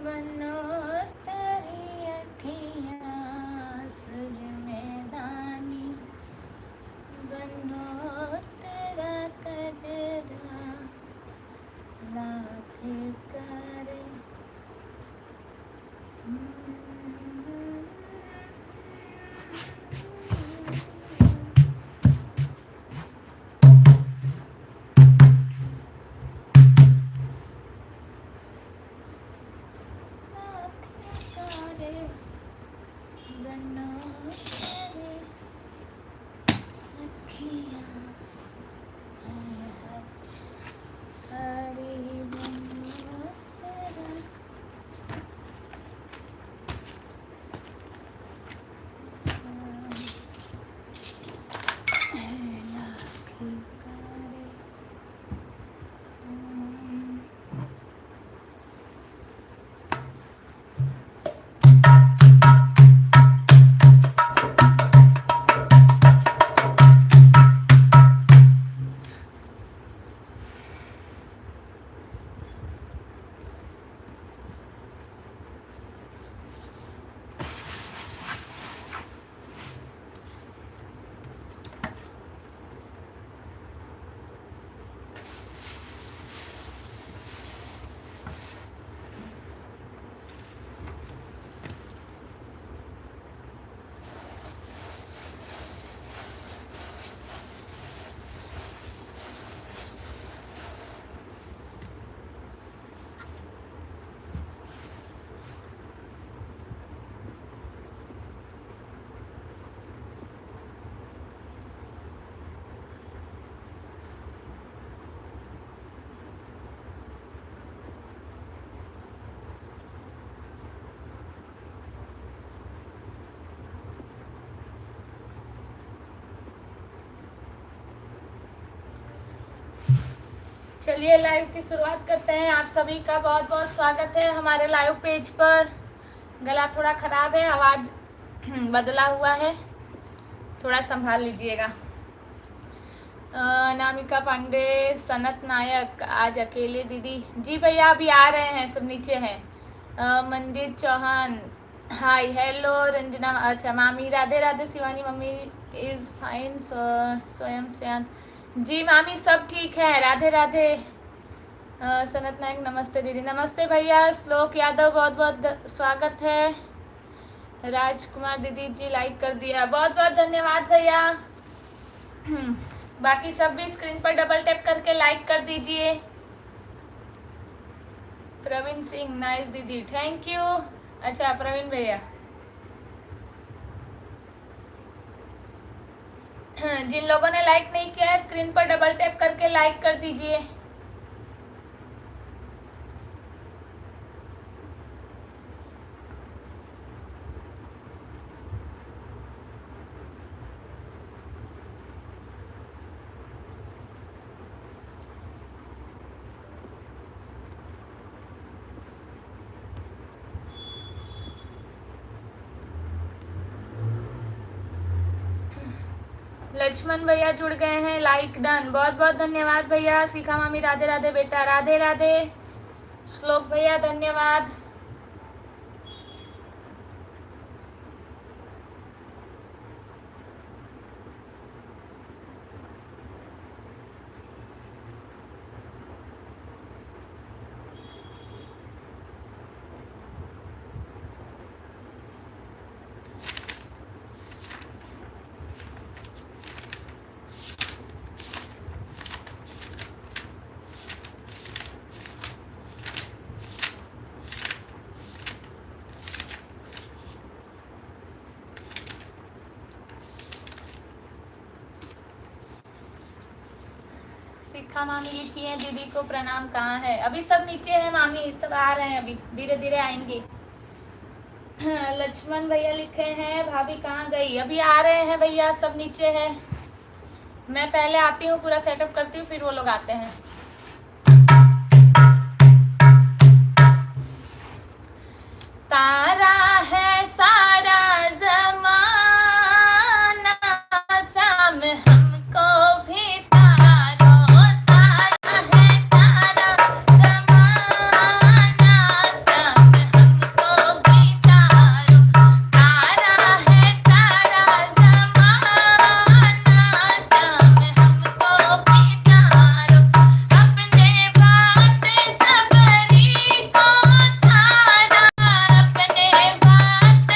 बनो तेरी अखियाँ सुर मैदानी, बनो तेरा कजरा लाख करे। बनो तेरी अखियाँ सारी, बनो तेरा लाख करे। चलिए लाइव की शुरुआत करते हैं। आप सभी का बहुत बहुत स्वागत है हमारे लाइव पेज पर। गला थोड़ा खराब है, आवाज बदला हुआ है, थोड़ा संभाल लीजिएगा। नामिका पांडे, सनत नायक आज अकेले दीदी। जी भैया अभी आ रहे हैं, सब नीचे हैं। Manjeet Chauhan hi hello. रंजना अच्छा मामी Radhe Radhe. Shivani mummy is fine. Swayam Shreyansh जी मामी सब ठीक है, राधे राधे। सनत नायक नमस्ते दीदी। नमस्ते भैया। श्लोक यादव बहुत बहुत स्वागत है। राजकुमार दीदी जी लाइक कर दिया, बहुत बहुत धन्यवाद भैया। बाकी सब भी स्क्रीन पर डबल टैप करके लाइक कर दीजिए। प्रवीण सिंह नाइस दीदी, थैंक यू। अच्छा प्रवीण भैया जिन लोगों ने लाइक नहीं किया है स्क्रीन पर डबल टैप करके लाइक कर दीजिए। लक्ष्मण भैया जुड़ गए हैं, लाइक डन, बहुत बहुत धन्यवाद भैया। शिखा मामी राधे राधे बेटा, राधे राधे। श्लोक भैया धन्यवाद। शिखा मामी लिखी है दीदी को प्रणाम। कहाँ है? अभी सब नीचे है मामी, सब आ रहे हैं, अभी धीरे धीरे आएंगे। लक्ष्मण भैया लिखे हैं भाभी कहाँ गई? अभी आ रहे हैं भैया, सब नीचे है। मैं पहले आती हूँ, पूरा सेटअप करती हूँ, फिर वो लोग आते हैं। तारा है सारा जमाना, शाम हमको भी तारो। तारा है सारा जमाना, शाम हमको भी तारो। तारा है सारा जमाना, शाम हमको भी तारो। अपने बात सबरी को तारा, अपने बात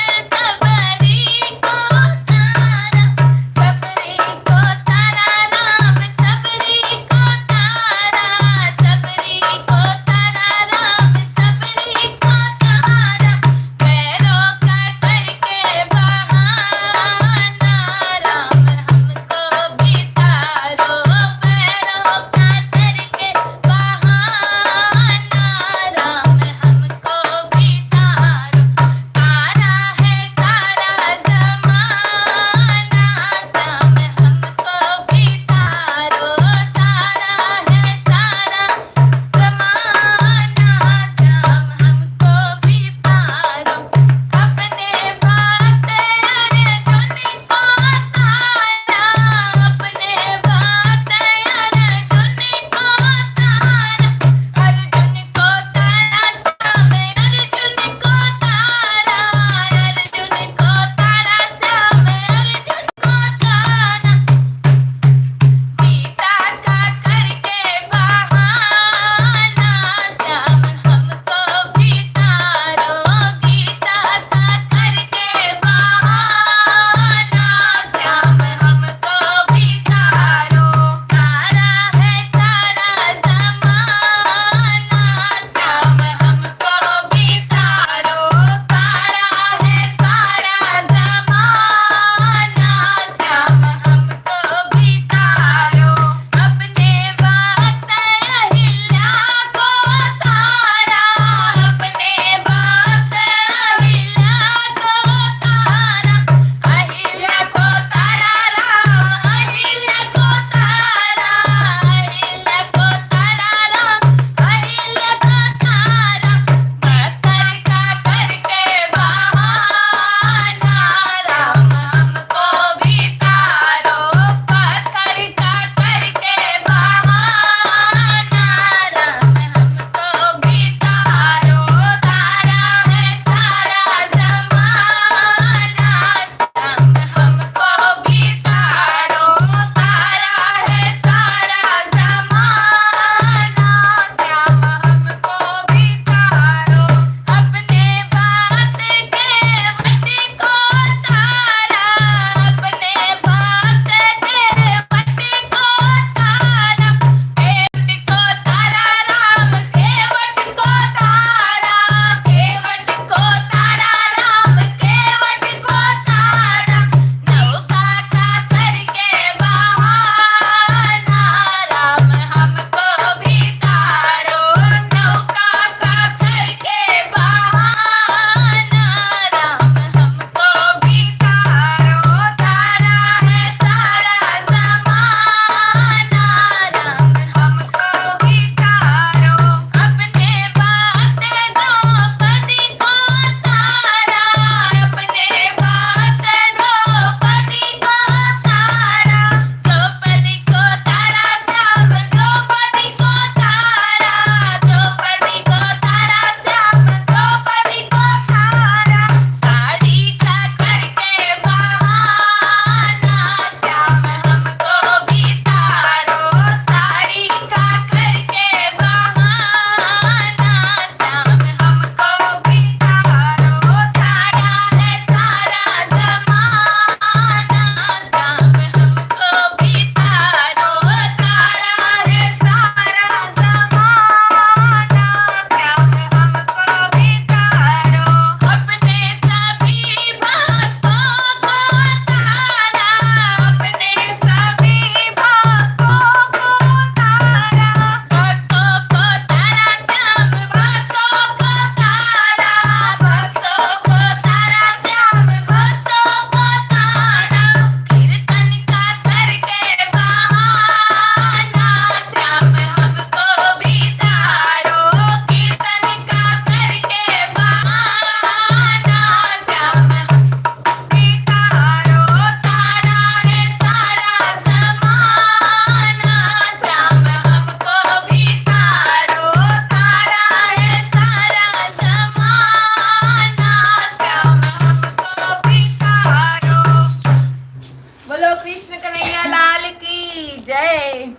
कृष्ण कन्हैया लाल की जय।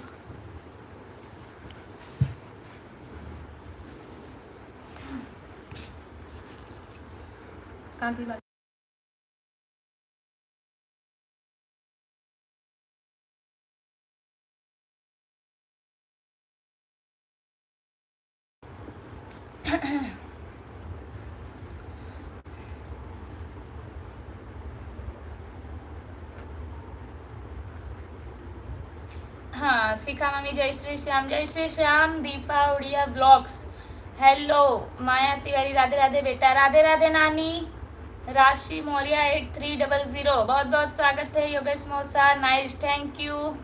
कहाँ थी बात? हाँ शिखा मम्मी जय श्री श्याम, जय श्री श्याम। Deepa Odia blogs, hello. माया तिवारी राधे राधे बेटा, राधे राधे नानी। राशि मौर्य 8300, बहुत बहुत स्वागत है। योगेश मौसा, nice, thank you.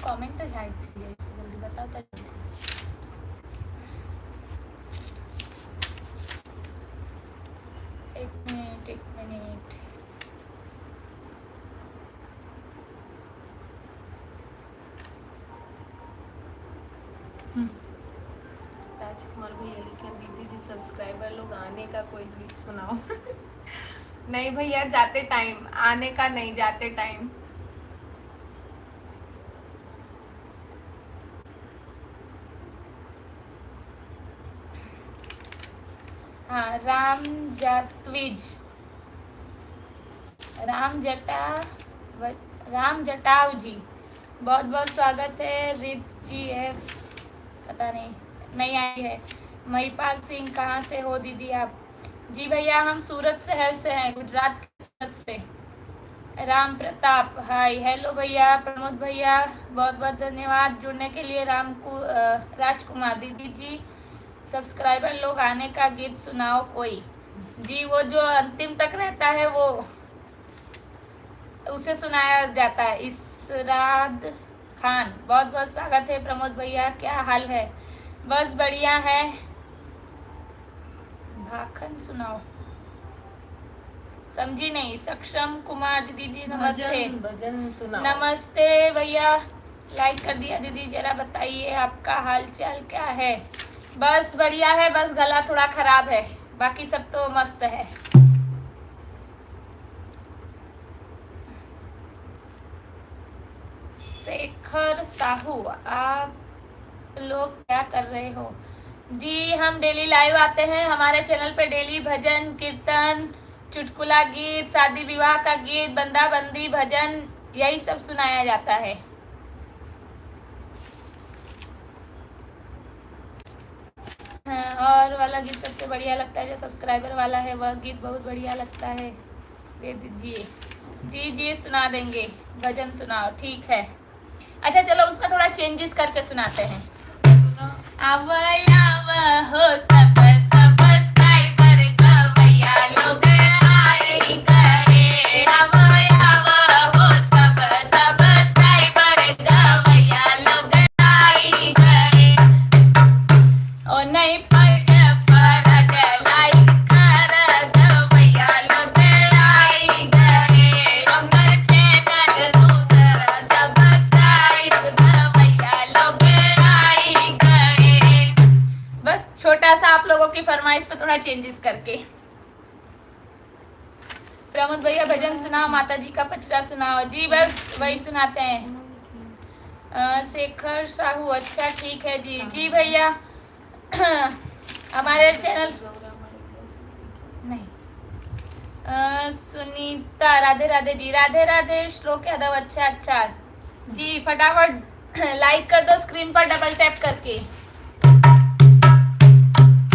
Comment hide थी, जल्दी बताओ तो। एक मिनट। राजकुमार भैया लिखे दीदी जी सब्सक्राइबर लोग आने का कोई गीत सुनाओ। नहीं भैया, जाते टाइम, आने का नहीं, जाते टाइम। हाँ राम जटाव जी, बहुत बहुत स्वागत है। रित जी है, पता नहीं आई है। महिपाल सिंह, कहाँ से हो दीदी आप? जी भैया हम सूरत शहर से हैं, गुजरात के सूरत से। राम प्रताप, हाय, हेलो भैया। प्रमोद भैया बहुत बहुत धन्यवाद जुड़ने के लिए। राजकुमार दीदी जी सब्सक्राइबर लोग आने का गीत सुनाओ कोई। जी वो जो अंतिम तक रहता है वो उसे सुनाया जाता है। इसराद खान, बहुत बहुत स्वागत है। प्रमोद भैया क्या हाल है? बस बढ़िया है। भाखन सुनाओ, समझी नहीं। सक्षम कुमार दीदी जी नमस्ते। भजन सुनाओ। नमस्ते भैया, लाइक कर दिया दीदी। जरा बताइए आपका हाल चाल क्या है? बस बढ़िया है, बस गला थोड़ा खराब है, बाकी सब तो मस्त है। शेखर साहू, आप लोग क्या कर रहे हो? जी हम डेली लाइव आते हैं, हमारे चैनल पे डेली भजन कीर्तन, चुटकुला गीत, शादी विवाह का गीत, बंदा बंदी भजन, यही सब सुनाया जाता है। और वाला गीत सबसे बढ़िया लगता है, जो सब्सक्राइबर वाला है वह गीत बहुत बढ़िया लगता है, दे दीजिए। जी सुना देंगे। भजन सुनाओ, ठीक है। अच्छा चलो उसमें थोड़ा चेंजेस करके सुनाते हैं। आव हो सब सब्सक्राइबर गवैया लोग आए गए। आव हो सब सब्सक्राइबर गवैया लोग आए गए। ओ नहीं छोटा सा आप लोगों की फरमाइश पे थोड़ा चेंजेस करके। प्रमोद भैया भजन सुनाओ, माता जी का पचरा सुनाओ। जी बस वही सुनाते हैं। शेखर साहू, अच्छा ठीक है जी। जी भैया हमारे चैनल नहीं, सुनीता राधे राधे जी, राधे राधे। श्लोक यादव, अच्छा अच्छा जी, फटाफट लाइक कर दो स्क्रीन पर डबल टैप करके।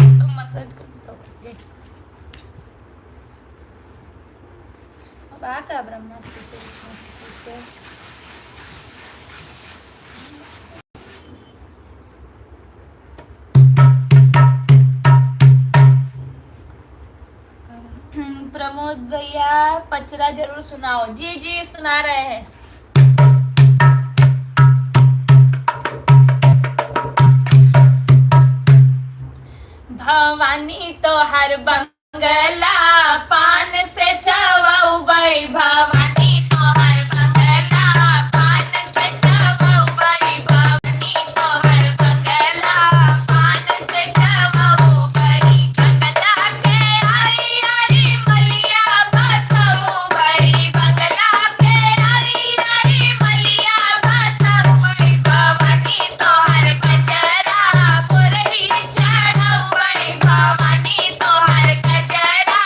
तो मैसेज कर दो ये। अब आका ब्रह्मास्त्र से प्रमोद भैया पचरा जरूर सुनाओ। जी जी सुना रहे हैं। भवानी तो हर बंगला पान से छवाऊ भाई, भवानी तो हर बंगला पान से छवाऊ भाई, भवानी तो हर बंगला पान से छवाऊ भाई, बंगला के हरी हरी मलिया बसऊ भाई, बंगला के हरी हरी मलिया बसऊ भाई, भवानी तो हर बजरा पुरही चढ़ऊ भाई, भवानी तो हर गजरा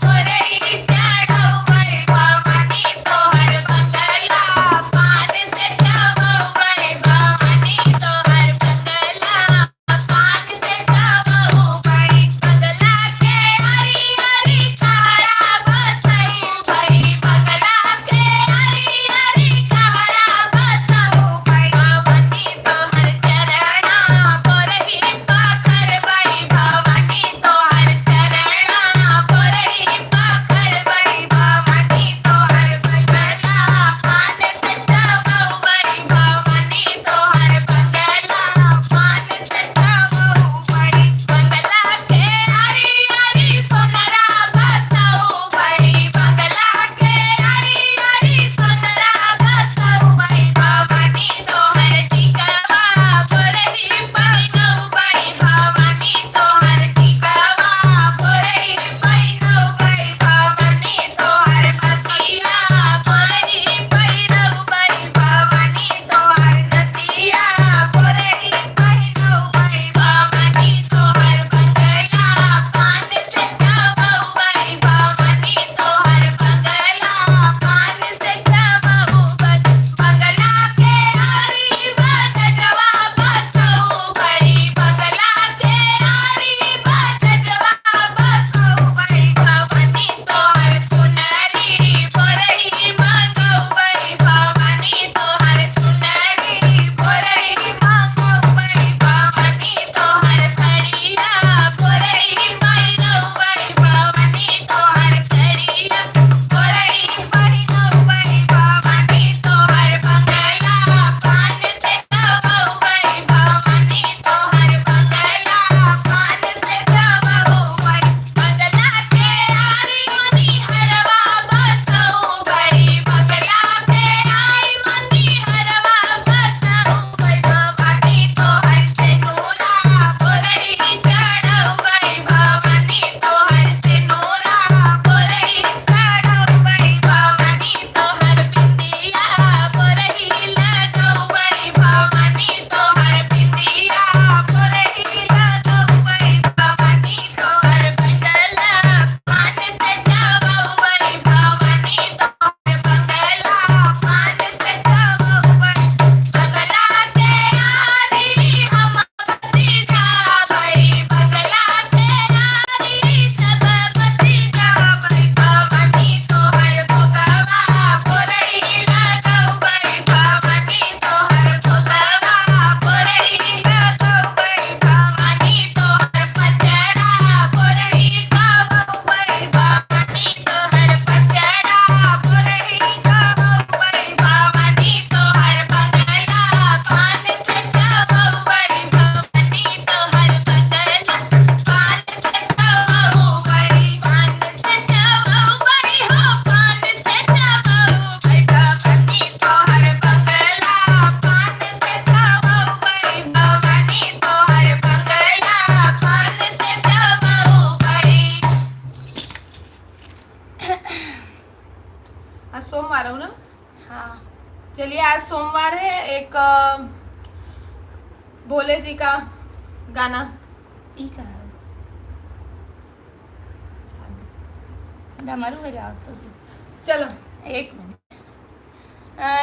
पुरही चढ़ऊ भाई, भवानी तो हर बंगला पान से छवाऊ भाई, भवानी तो हर बंगला पान से छवाऊ भाई, बंगला के हरी हरी कहरा बसऊ भाई, बंगला के हरी हरी कहरा बसऊ भाई, भवानी तो हर चरणा पुरही पाखर भाई, भवानी तो हर चरणा पुरही पाखर भाई, भवानी तो हर बंगला पान से छवाऊ भाई, भवानी तो हर बंगला पान से छवाऊ भाई, बंगला के हरी हरी सोनरा बसऊ भाई, बंगला के हरी हरी सोनरा बसऊ भाई, भवानी तो हर टिकवा पुरही पहिनऊ भाई, भवानी तो हर टिकवा पुरही पहिनऊ भाई, भवानी तो हर पतिया पुरही पहिनऊ भाई, भवानी तो हर नतिया पुरही पहिनऊ भाई, भवानी तो हर बंगला पान से छवाऊ भाई, भवानी तो हर बंगला पान से छवाऊ भाई, बंगला के हरी बजवा बसऊ भाई, बंगला के हरी बजवा बसऊ भाई, भवानी तो हर सुनरी पुरही मांगऊ भाई, भवानी तो हर सुनरी पुरही मांगऊ भाई, भवानी तो हर सड़िया पुरही पहिनऊ भाई, भवानी तो हर सड़िया पुरही पहिनऊ भाई, भवानी तो हर बंगला पान से छवाऊ भाई, भवानी तो हर बंगला पान से छवाऊ भाई, बंगला के हरी मनी हरवा बसऊ भाई, बंगला के हरी मनी हरवा बसऊ भाई, भवानी तो हर सिनुरा पुरही चढ़ऊ भाई, भवानी तो हर सिनुरा पुरही चढ़ऊ भाई, भवानी तो हर बिंदिया पुरही लगऊ भाई, भवानी तो हर बिंदिया पुरही लगऊ भाई, भवानी तो हर बंगला पान से छवाऊ भाई, भवानी तो हर बंगला पान से छवाऊ भाई, बंगला के हरी हम बसी जा भाई, बंगला के हरी सब बसी जा भाई, भवानी तो हर भोगवा पुरही लगऊ भाई, भवानी तो हर भोगवा पुरही लगऊ भाई, भवानी तो हर पचरा पुरही गावऊ भाई, भवानी तो हर पचरा पुरही गावऊ भाई, भवानी तो हर बंगला पान से छवाऊ भाई, भवानी तो हर बंगला पान से छवाऊ भाई, पान से छवाऊ भाई हो, पान से छवाऊ भाई, भवानी तो हर बंगला पान से छवाऊ भाई, भवानी तो हर बंगला पान से छवाऊ भाई। आज सोमवार हो ना? हाँ चलिए आज सोमवार है, एक भोले जी का गाना ई का डमरू बजाओ थोड़ी। चलो 1 मिनट।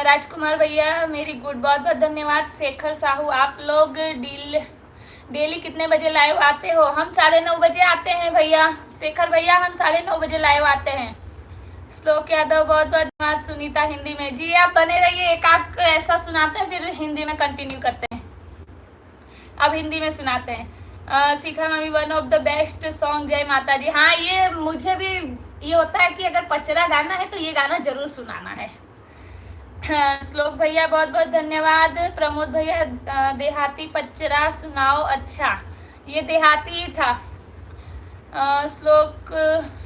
राजकुमार भैया मेरी गुड, बहुत बहुत धन्यवाद। शेखर साहू आप लोग डेली कितने बजे लाइव आते हो? हम 9:30 बजे आते हैं भैया। शेखर भैया हम 9:30 बजे लाइव आते हैं। श्लोक यादव बहुत बहुत धन्यवाद। सुनीता हिंदी में, जी आप बने रहिए, एक आध ऐसा सुनाते हैं फिर हिंदी में कंटिन्यू करते हैं। अब हिंदी में सुनाते हैं। Shikha mummy one of the best song, जय माता जी। हाँ ये मुझे भी ये होता है कि अगर पचरा गाना है तो ये गाना जरूर सुनाना है। श्लोक भैया बहुत बहुत धन्यवाद। प्रमोद भैया देहाती पचरा सुनाओ। अच्छा ये देहाती ही था। श्लोक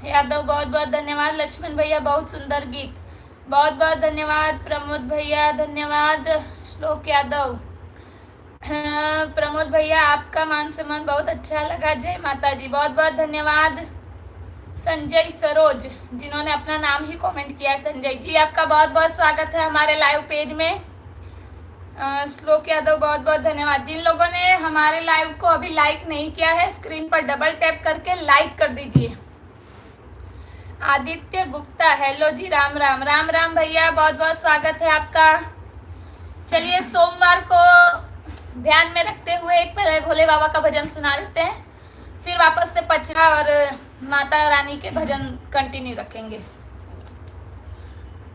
यादव बहुत बहुत धन्यवाद। लक्ष्मण भैया बहुत सुंदर गीत, बहुत बहुत धन्यवाद। प्रमोद भैया धन्यवाद। श्लोक यादव प्रमोद भैया आपका मान सम्मान बहुत अच्छा लगा, जय माता जी, बहुत बहुत धन्यवाद। संजय सरोज जिन्होंने अपना नाम ही कमेंट किया है, संजय जी आपका बहुत बहुत स्वागत है हमारे लाइव पेज में। श्लोक यादव बहुत बहुत धन्यवाद। जिन लोगों ने हमारे लाइव को अभी लाइक नहीं किया है स्क्रीन पर डबल टैप करके लाइक कर दीजिए। आदित्य गुप्ता हेलो जी, राम राम। राम राम भैया बहुत बहुत स्वागत है आपका। चलिए सोमवार को ध्यान में रखते हुए एक पहले भोले बाबा का भजन सुना देते हैं, फिर वापस से पचरा और माता रानी के भजन कंटिन्यू रखेंगे।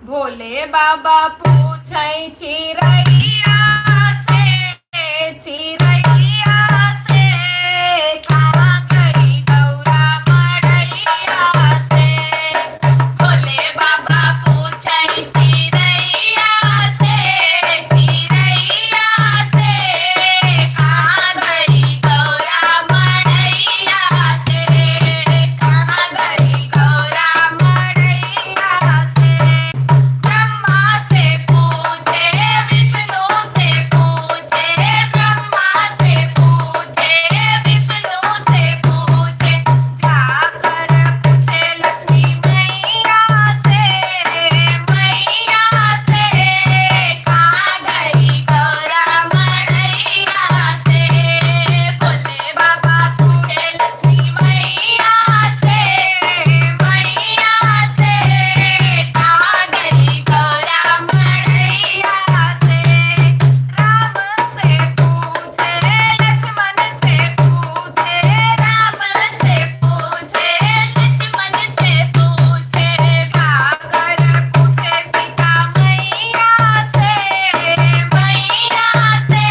भोले बाबा पूछै चिरैया से, चिरैया से कहाँ गई गौरा मड़ैया से। भोले बाबा पूछै चिरैया से, चिरैया से कहाँ गई गौरा मड़ैया से, कहाँ गई गौरा मड़ैया से। ब्रह्मा से पूछे विष्णु से पूछे, ब्रह्मा से पूछे विष्णु से पूछे, जाकर पूछे लक्ष्मी मैया से, मैया से कहाँ गई गौरा मड़ैया से। भोले बाबा पूछे लक्ष्मी मैया से, मैया से कहाँ गई गौरा मड़ैया से। राम से पूछे लक्ष्मण से पूछे, राम से पूछे लक्ष्मण से पूछे, जाकर पूछे सीता मैया से, मैया से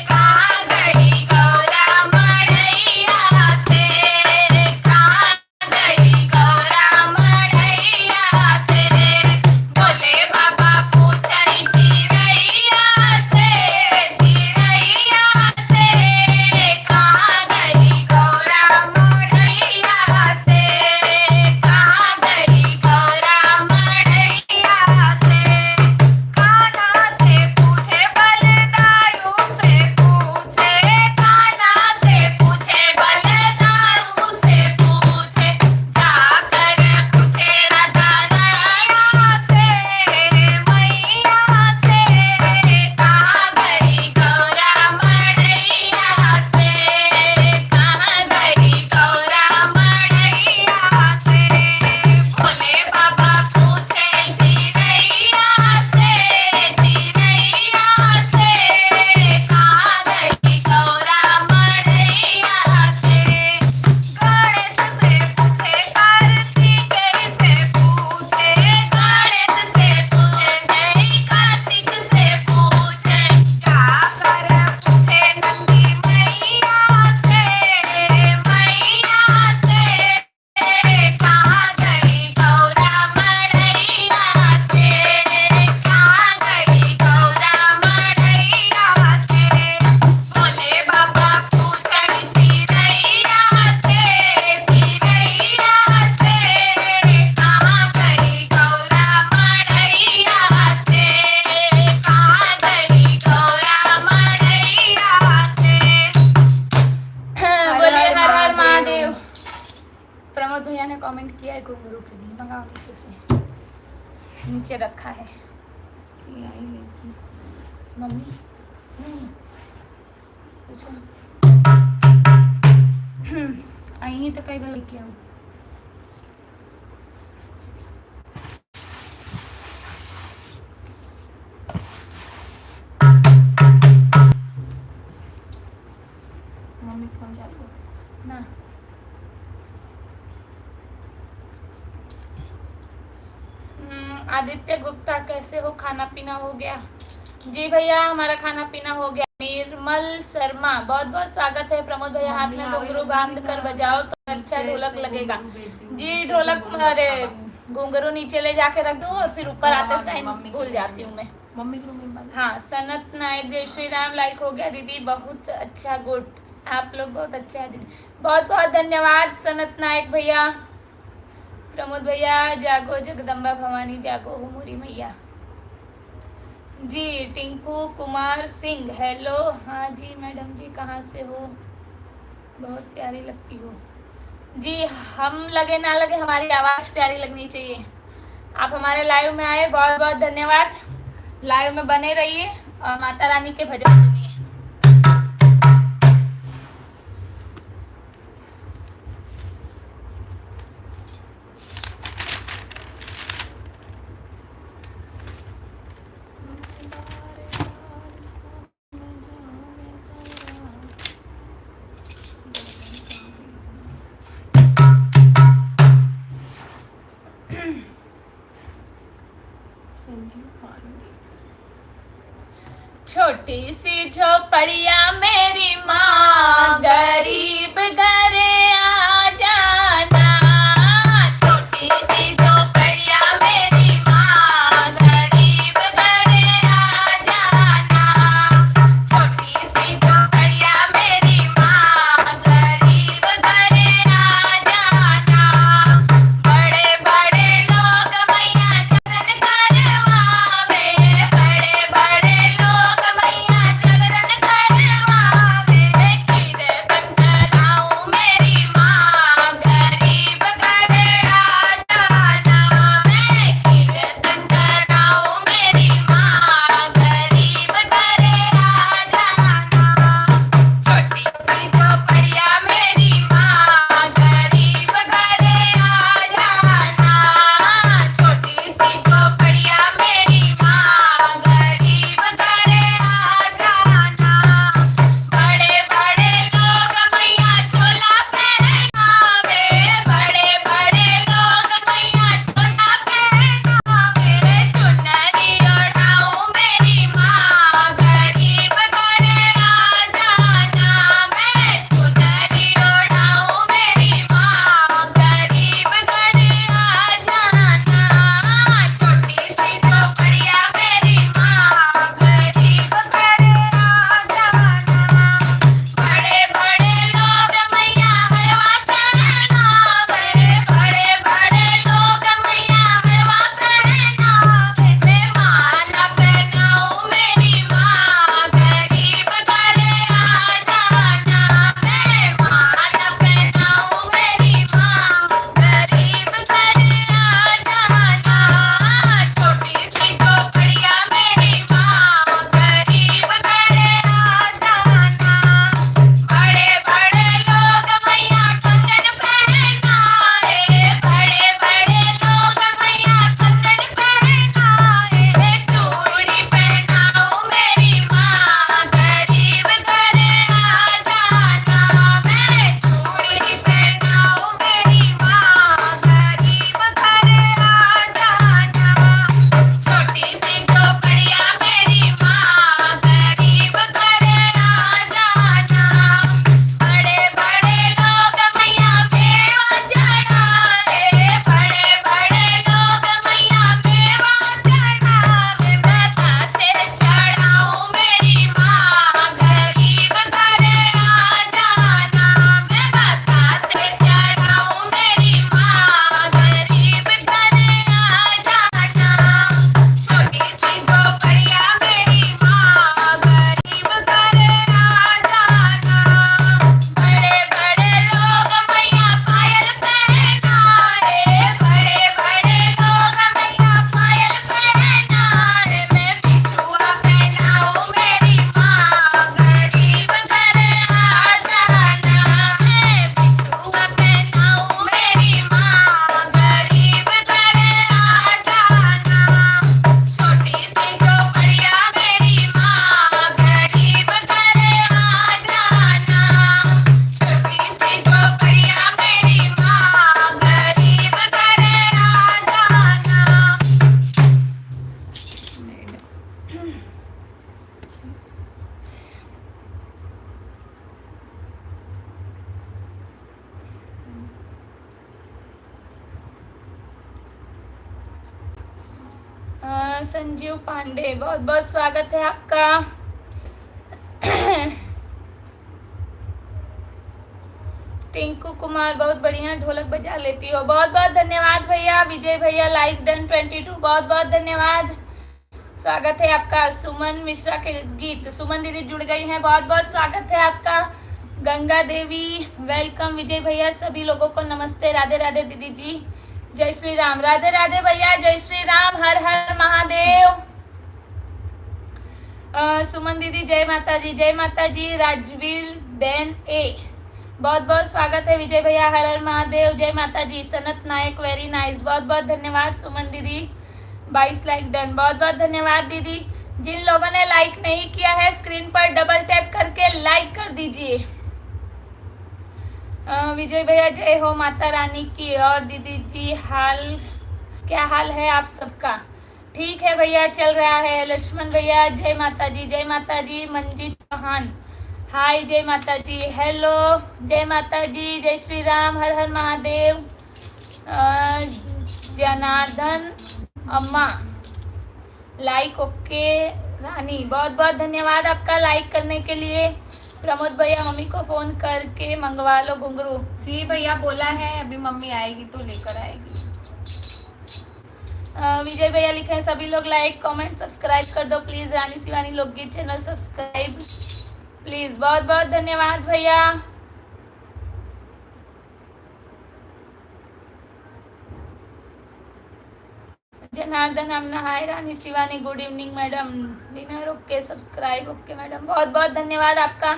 कहाँ गई गौरा मड़ैया से, कहाँ गई गौरा मड़ैया से। भोले बाबा पूछै चिरैया से, चिरैया से कहाँ गई गौरा मड़ैया से, कहाँ गई गौरा मड़ैया से। कान्हा से पूछे बलदायु से पूछे, कान्हा से पूछे बलदायु से पूछे, जाकर पूछे राधा नैया से, मैया से कहाँ गई गौरा मड़ैया से, कहाँ गई गौरा मड़ैया से। भोले बाबा पूछे चिरैया से, चिरैया से कहाँ गई गौरा मड़ैया से। गणेश से पूछे कार्तिकेय से पूछे, गणेश से पूछे कार्तिक से पूछे, जाकर पूछे नंदी मैया से, मैया से कहाँ गई गौरा मड़ैया से, कहाँ गई गौरा मड़ैया से। भोले बाबा पूछै चिरैया से, चिरैया से कहाँ गई गौरा मड़ैया से, कहाँ गई गौरा मड़ैया से। बोले हर हर महादेव। प्रमोद भैया ने कमेंट किया है घुंघरू के लिए, मंगाओ नीचे से, नीचे रखा है मम्मी। पूछो आई तो कई लेके आऊँ। आदित्य गुप्ता कैसे हो, खाना पीना हो गया? जी भैया हमारा खाना पीना हो गया। निर्मल शर्मा बहुत बहुत स्वागत है। प्रमोद भैया हाथ में घुंघरू बांध कर बजाओ तो अच्छा ढोलक लगेगा। जी ढोलक, अरे घुंघरू नीचे ले जाके रख दो और फिर ऊपर आते टाइम भूल जाती हूँ मैं। मम्मी को रूम में हाँ सनत नायक जय श्री राम लाइक हो गया दीदी, बहुत अच्छा, गुड, आप लोग बहुत अच्छा है दीदी, बहुत बहुत धन्यवाद सनत नायक भैया। प्रमोद भैया जागो जगदम्बा भवानी जागो हो मोरी मैया। जी टिंकू कुमार सिंह हेलो, हाँ जी मैडम जी कहाँ से हो, बहुत प्यारी लगती हो जी। हम लगे ना लगे हमारी आवाज़ प्यारी लगनी चाहिए। आप हमारे लाइव में आए, बहुत बहुत धन्यवाद। लाइव में बने रहिए और माता रानी के भजन सुनिए। छोटी सी झोपड़िया मेरी माँ, गरीब घर आ जाना। छोटी सी झोपड़िया मेरी माँ, गरीब घर आ जाना। छोटी सी झोपड़िया मेरी माँ, गरीब घर आ जाना। बड़े बड़े लोग मैया जगन करवावे, बड़े बड़े लोग मैया जगन करवावे। खीर शंकरा संजीव पांडे, बहुत बहुत स्वागत है आपका। टिंकू कुमार, बहुत बढ़िया ढोलक बजा लेती हो, बहुत बहुत धन्यवाद भैया। विजय भैया लाइक डन 22, बहुत बहुत धन्यवाद, स्वागत है आपका। सुमन मिश्रा के गीत, सुमन दीदी जुड़ गई हैं, बहुत बहुत स्वागत है आपका। गंगा देवी वेलकम। विजय भैया सभी लोगों को नमस्ते, राधे राधे दीदी जी, जय श्री राम। राधे राधे भैया, जय श्री राम, हर हर महादेव। सुमन दीदी जय माता जी, जय माता जी। राजवीर बेन ए, बहुत बहुत स्वागत है। विजय भैया हर हर महादेव, जय माता जी। सनत नायक वेरी नाइस, बहुत बहुत धन्यवाद सुमन दीदी। 22 लाइक डन, बहुत बहुत धन्यवाद दीदी। जिन लोगों ने लाइक नहीं किया है स्क्रीन पर डबल टैप करके लाइक कर दीजिए। विजय भैया जय हो माता रानी की। और दीदी जी क्या हाल है आप सबका? ठीक है भैया, चल रहा है। लक्ष्मण भैया जय माता जी, जय माता जी। मंजीत चौहान हाय, जय माता जी, हेलो, जय माता जी, जय श्री राम, हर हर महादेव। जनार्दन अम्मा लाइक ओके। रानी बहुत बहुत धन्यवाद आपका लाइक करने के लिए। प्रमोद भैया मम्मी को फोन करके मंगवा लो घुंघरू। जी भैया बोला है, अभी मम्मी आएगी तो लेकर आएगी। विजय भैया लिखे हैं सभी लोग लाइक कमेंट सब्सक्राइब कर दो प्लीज। रानी शिवानी लोकगीत चैनल सब्सक्राइब प्लीज, बहुत बहुत धन्यवाद भैया। Janardan Amna hi, Rani Shivani good evening madam. Dinner okay, subscribe okay madam, बहुत बहुत धन्यवाद आपका।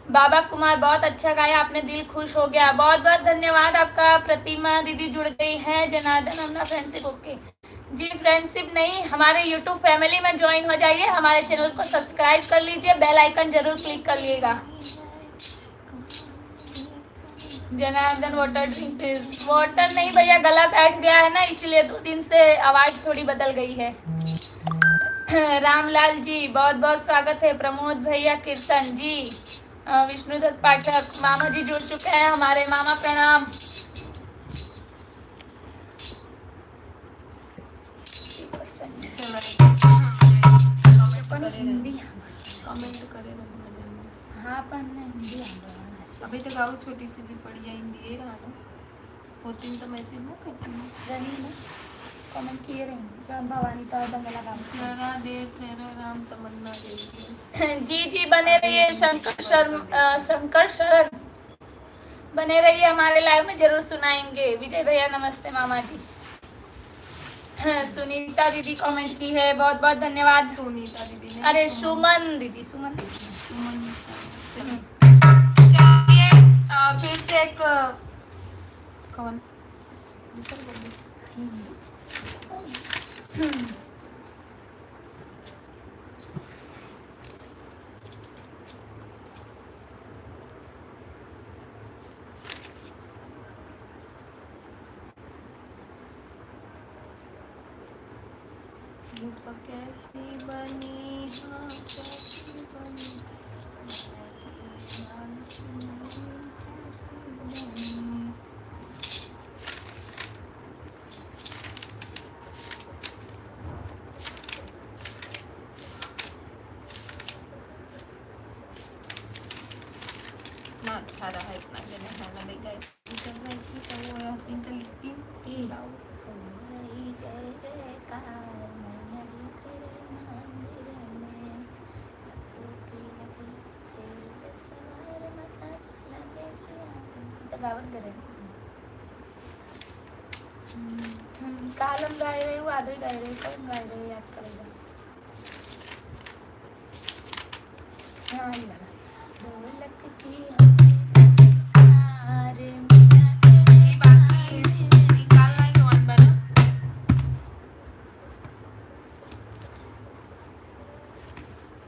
बाबा कुमार बहुत अच्छा गाया आपने, दिल खुश हो गया, बहुत बहुत धन्यवाद आपका। प्रतिमा दीदी जुड़ गई है। जनार्दन अमना फ्रेंडशिप ओके जी, फ्रेंडशिप नहीं हमारे यूट्यूब फैमिली में ज्वाइन हो जाइए, हमारे चैनल को सब्सक्राइब कर लीजिए, बेल आइकन जरूर क्लिक कर लीजिएगा। Janardan water drink please. Water नहीं भैया, गला बैठ गया है ना, इसलिए 2 दिन से आवाज थोड़ी बदल गई है। रामलाल जी बहुत बहुत स्वागत है। प्रमोद भैया, कीर्तन जी, विष्णुदत्त पाठक, मामा जी जुड़ चुके हैं हमारे, मामा प्रणाम। कमेंट करे हाँ पढ़ना हिंदी अभी तक आओ छोटी सी जो पढ़िया हिंदी है ना, वो 3 तो मैसेज ना करती हूँ रही ना, कमेंट किए रहेंगे। भवानी तो बंगला काम लगा देख राम तमन्ना देवी। जी जी बने रहिए। शंकर शरण बने रहिए, हमारे लाइव में जरूर सुनाएंगे। विजय भैया नमस्ते मामा जी। सुनीता दीदी कमेंट की है, बहुत बहुत धन्यवाद। सुनीता दीदी ने, अरे सुमन दीदी, सुमन दीदी, सुमन। चलिए फिर से एक कौन दूसरा बोल दो। कैसी बनी हाँ कैसी बनी ना अच्छा रहा इतना जने है ना देगा चल रहा है तो वो पिंक लिखती गावत करे काल हम गाय रहे हो, आधे गाय रहे, कब गाय रहे याद करेगा। हाँ ये वाला ढोलक की ये बाकी निकालना ही कौन बना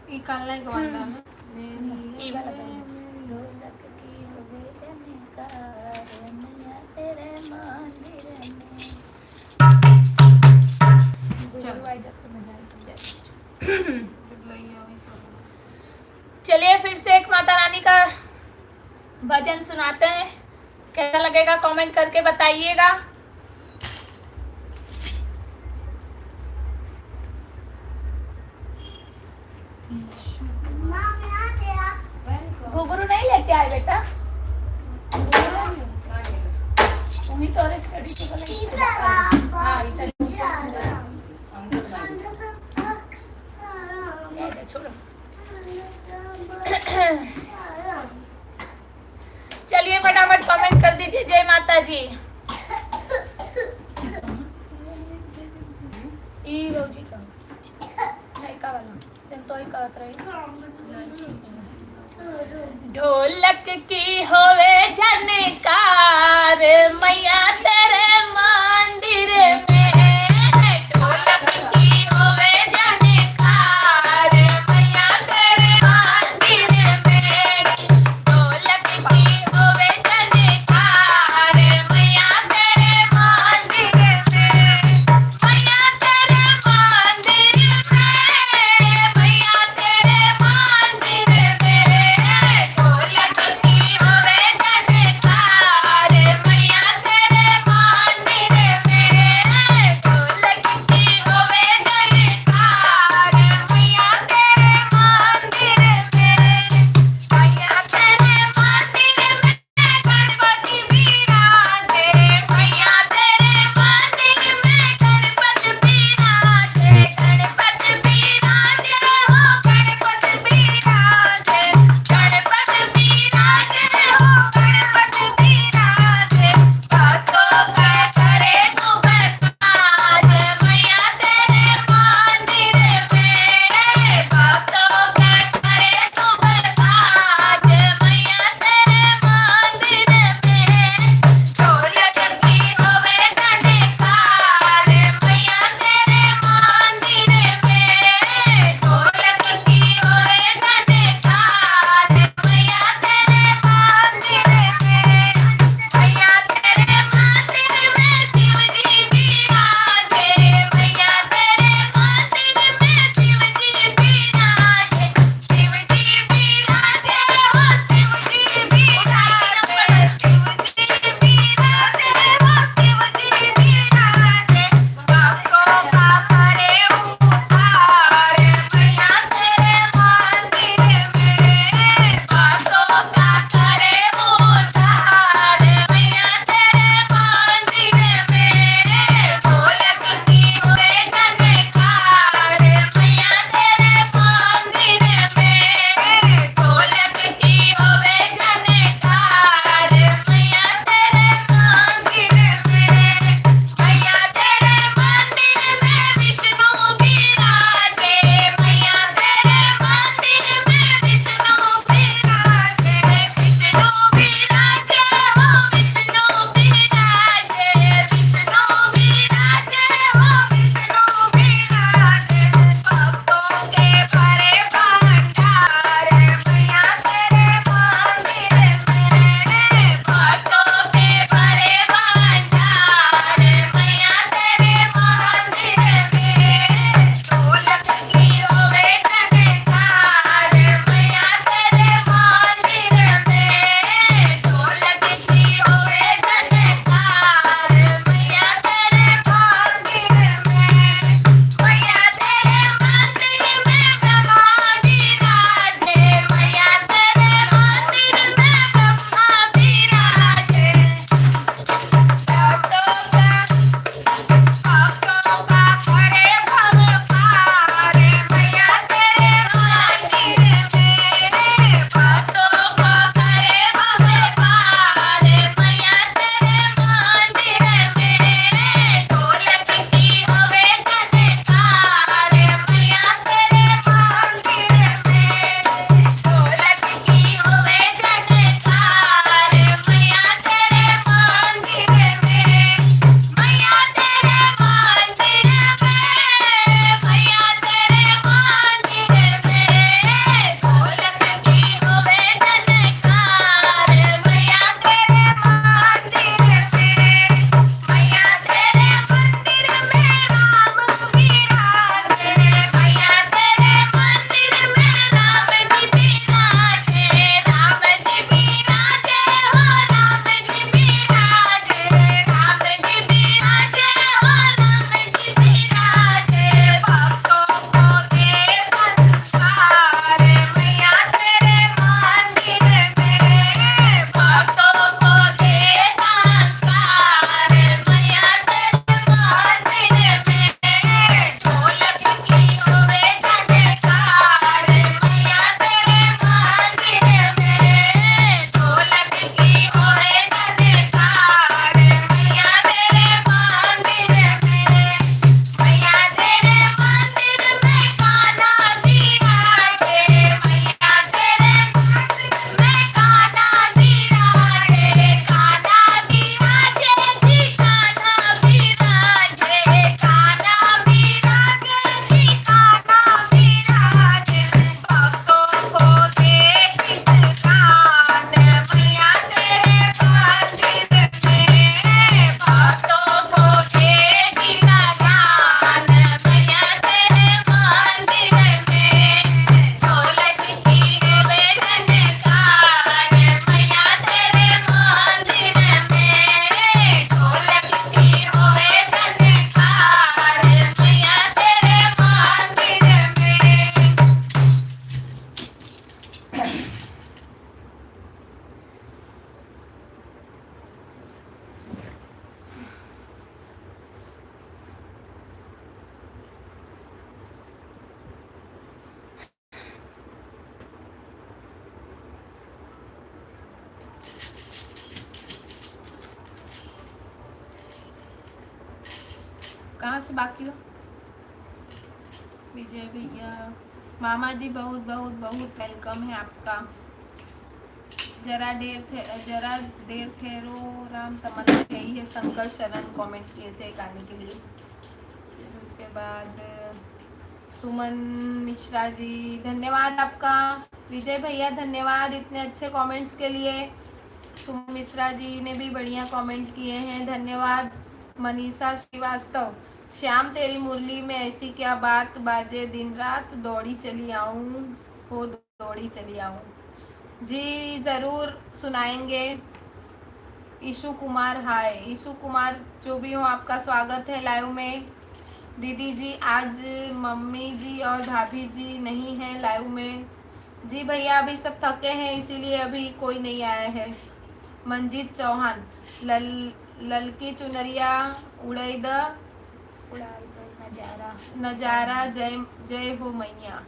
निकालना ही कौन बना ये वाला ढोलक की हो गई जनकार मैया तेरे मंदिर में। चलिए फिर से एक माता रानी का भजन सुनाते हैं, कैसा लगेगा कमेंट करके बताइएगा। घुघरू नहीं लेके आए बेटा, वही तो और स्टडी से बोला। हाँ चल छोड़ो। चलिए फटाफट कमेंट कर दीजिए जय माता जी। ई रोजी का नहीं का वाला तुम तो ही कहत रही। ढोलक की होवे झनकार मैया तेरे मंदिर में, ढोलक की होवे झनकार मैया तेरे मंदिर में, ढोलक की होवे झनकार मैया तेरे मंदिर में, मैया तेरे मंदिर में, मैया तेरे मंदिर में, ढोलक की होवे झनकार मैया तेरे कहाँ से बाकी हो? विजय भैया, मामा जी बहुत बहुत बहुत वेलकम है आपका। जरा देर ठहरो राम तमन्ना यही है। शंकर शरण कमेंट किए थे गाने के लिए। फिर उसके बाद सुमन मिश्रा जी धन्यवाद आपका। विजय भैया धन्यवाद इतने अच्छे कमेंट्स के लिए। सुमन मिश्रा जी ने भी बढ़िया कमेंट किए हैं, धन्यवाद। मनीषा श्रीवास्तव, श्याम तेरी मुरली में ऐसी क्या बात, बाजे दिन रात दौड़ी चली आऊं हो दौड़ी चली आऊं। जी ज़रूर सुनाएंगे। ईशु कुमार हाय। ईशु कुमार जो भी हो आपका स्वागत है लाइव में। दीदी जी आज मम्मी जी और भाभी जी नहीं हैं लाइव में। जी भैया अभी सब थके हैं इसीलिए अभी कोई नहीं आया है। मंजीत चौहान, ललकी चुनरिया उड़ैद नजारा जय जय हो मैया।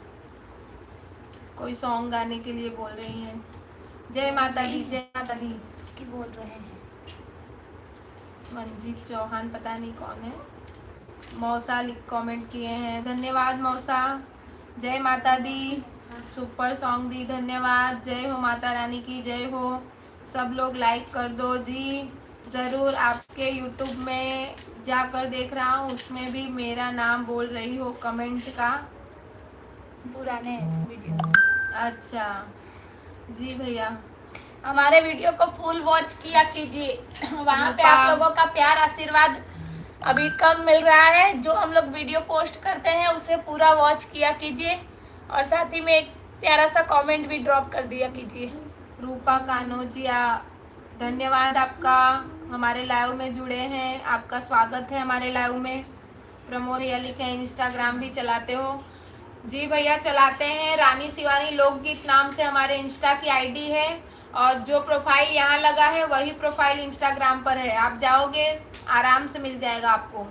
कोई सॉन्ग गाने के लिए बोल रही हैं। जय माता दी, जय माता दी की बोल रहे हैं। मंजीत चौहान पता नहीं कौन है। मौसा कमेंट किए हैं, धन्यवाद मौसा। जय माता दी, सुपर सॉन्ग दी, धन्यवाद। जय हो माता रानी की जय हो। सब लोग लाइक कर दो जी ज़रूर। आपके यूट्यूब में जाकर देख रहा हूँ उसमें भी मेरा नाम बोल रही हो कमेंट का। पुराने वीडियो। अच्छा जी भैया, हमारे वीडियो को फुल वॉच किया कीजिए। वहाँ पे रूपा। आप लोगों का प्यार आशीर्वाद अभी कम मिल रहा है। जो हम लोग वीडियो पोस्ट करते हैं उसे पूरा वॉच किया कीजिए और साथ ही में एक प्यारा सा कमेंट भी ड्रॉप कर दिया कीजिए। रूपा कानोजिया धन्यवाद आपका, हमारे लाइव में जुड़े हैं, आपका स्वागत है हमारे लाइव में। प्रमोद भैया लिखे हैं इंस्टाग्राम भी चलाते हो? जी भैया चलाते हैं। रानी शिवानी लोकगीत नाम से हमारे इंस्टा की आईडी है और जो प्रोफाइल यहाँ लगा है वही प्रोफाइल इंस्टाग्राम पर है। आप जाओगे आराम से मिल जाएगा आपको।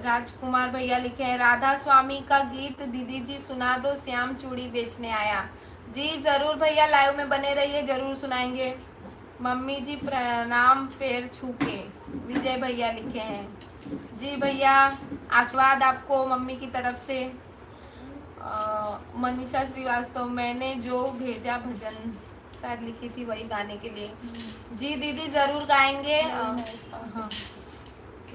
राजकुमार भैया लिखे हैं राधा स्वामी का गीत दीदी जी सुना दो, श्याम चूड़ी बेचने आया। जी ज़रूर भैया लाइव में बने रहिए, ज़रूर सुनाएंगे। मम्मी जी प्रणाम पैर छू के, विजय भैया लिखे हैं। जी भैया आशीर्वाद आपको मम्मी की तरफ से। मनीषा श्रीवास्तव, मैंने जो भेजा भजन शायद लिखी थी वही गाने के लिए। जी दीदी ज़रूर गाएंगे। हाँ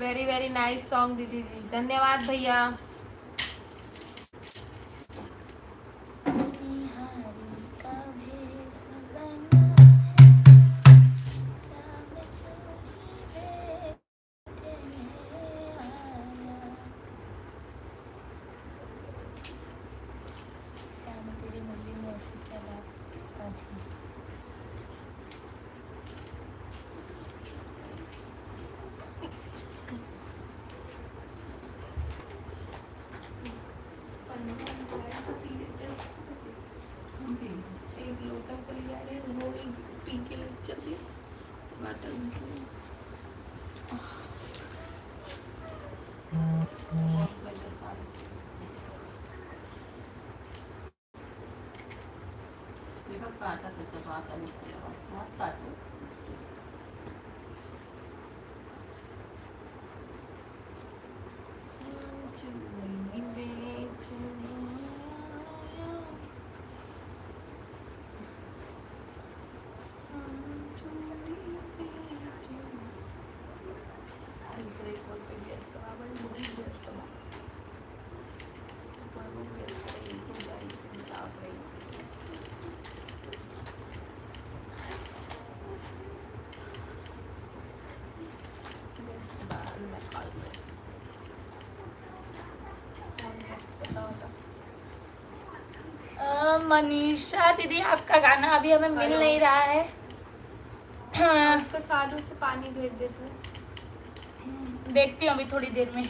वेरी वेरी नाइस सॉन्ग दीदी जी, धन्यवाद भैया। एक लोटा कर लिया है वो पी के ले चलिए वाटर में। काटा तो चबाता नहीं मत काटो। दूसरे फोन पे व्यस्त बराबर बहुत व्यस्त बा। मनीषा दीदी आपका गाना अभी हमें मिल हेलो। नहीं रहा है। तो साधु से पानी भेज दे तू। देखती हूँ अभी थोड़ी देर में।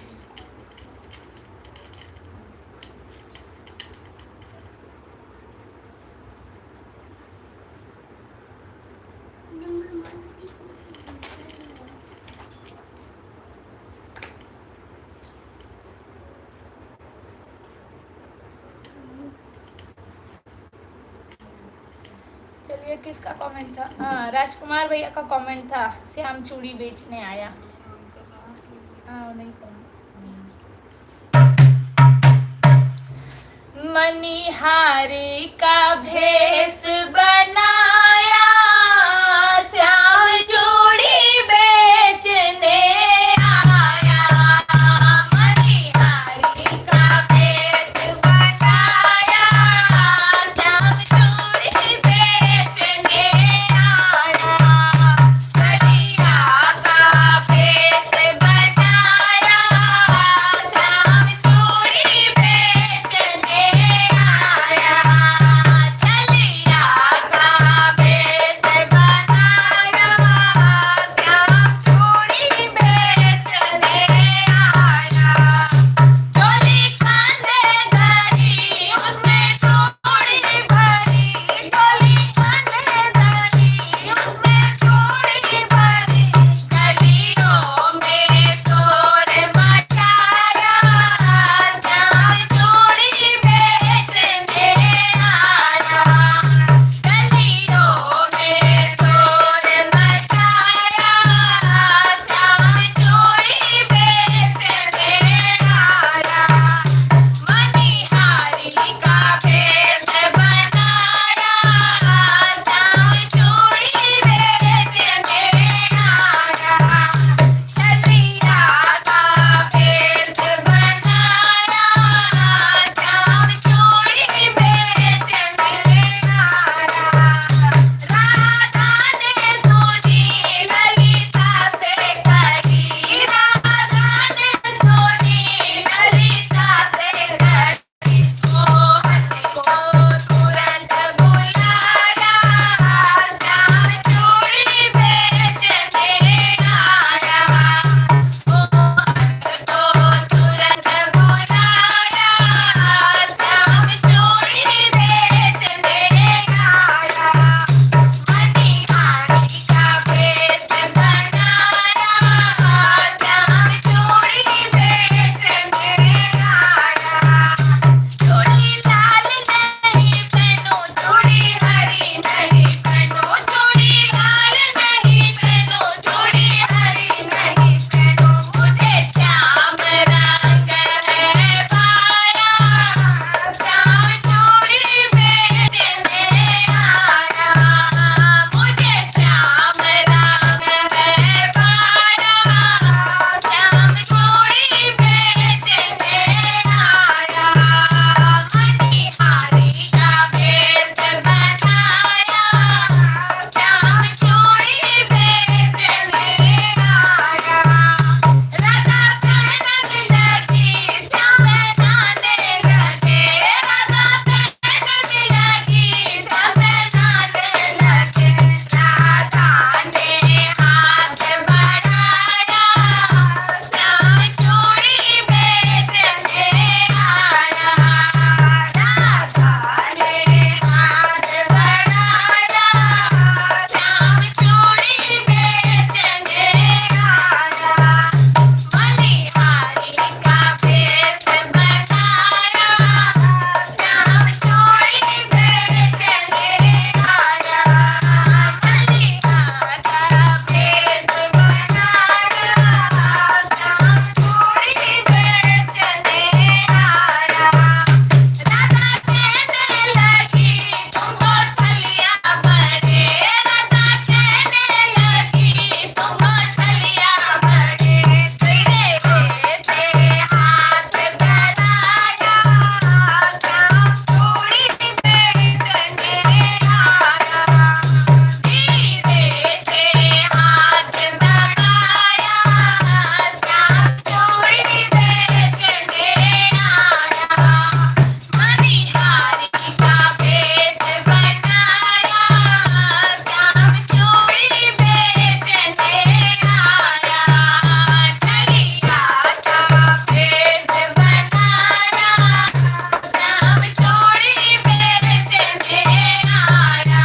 चलिए किसका कमेंट था? राजकुमार भैया का कमेंट था, श्याम चूड़ी बेचने आया। हाँ नहीं मनिहारी का भेष बनाया, श्याम चूड़ी बेचने आया। मनिहारी का भेष बनाया, श्याम चूड़ी बेचने आया। कलिया का भेष बनाया, श्याम चूड़ी बेचने आया। कलिया का भेष बनाया, श्याम चूड़ी बेचने आया। चोली खाने धरी, उसमें चूड़ी भरी, चोली खाने धरी, उसमें चूड़ी भरी। गलियों में शोर मचाया, श्याम चूड़ी बेचने आया। गलियों में शोर मचाया, श्याम चूड़ी बेचने आया। मनिहारी का भेष बनाया, श्याम चूड़ी बेचने आया। कलिया का भेष बनाया, श्याम चूड़ी बेचने आया। राधा ने सोनी ललिता से कही, राधा ने सोनी ललिता से कही। मोहन को तुरंत बुलाया, श्याम चूड़ी बेचने आया। मोहन को तुरंत बुलाया, श्याम चूड़ी बेचने आया। मनिहारी का भेष बनाया, श्याम चूड़ी बेचने आया। चूड़ी लाल नहीं पहनो, चूड़ी हरी नहीं पहनो, चूड़ी लाल नहीं पहनो, चूड़ी हरी नहीं पहनो। मुझे श्याम रंग है पाया, श्याम चूड़ी बेचने आया। मुझे श्याम रंग है पाया, श्याम चूड़ी बेचने आया। मनिहारी का भेष बनाया, श्याम चूड़ी बेचने आया। राधा कहने लगी, श्याम नाने लगे, राधा कहने लगी, श्याम नाने लगे। राधा ने हाथ बढ़ाया, श्याम चूड़ी बेचने आया। राधा ने हाथ बढ़ाया, श्याम चूड़ी बेचने आया। मनिहारी का भेष बनाया, श्याम चूड़ी बेचने आया। कलिया का भेष बनाया, श्याम चूड़ी बेचने आया। राधा कहने लगी, तुमको छलिया बड़े, राधा कहने लगी, तुमको छलिया बड़े। तेरे से हाथ बढ़ाया, श्याम चूड़ी बेचने आया। धीरे से हाथ दबाया, श्याम चूड़ी बेचने आया। मनिहारी का भेष बनाया, श्याम चूड़ी बेचने आया। कलिया का भेष बनाया, श्याम चूड़ी बेचने आया।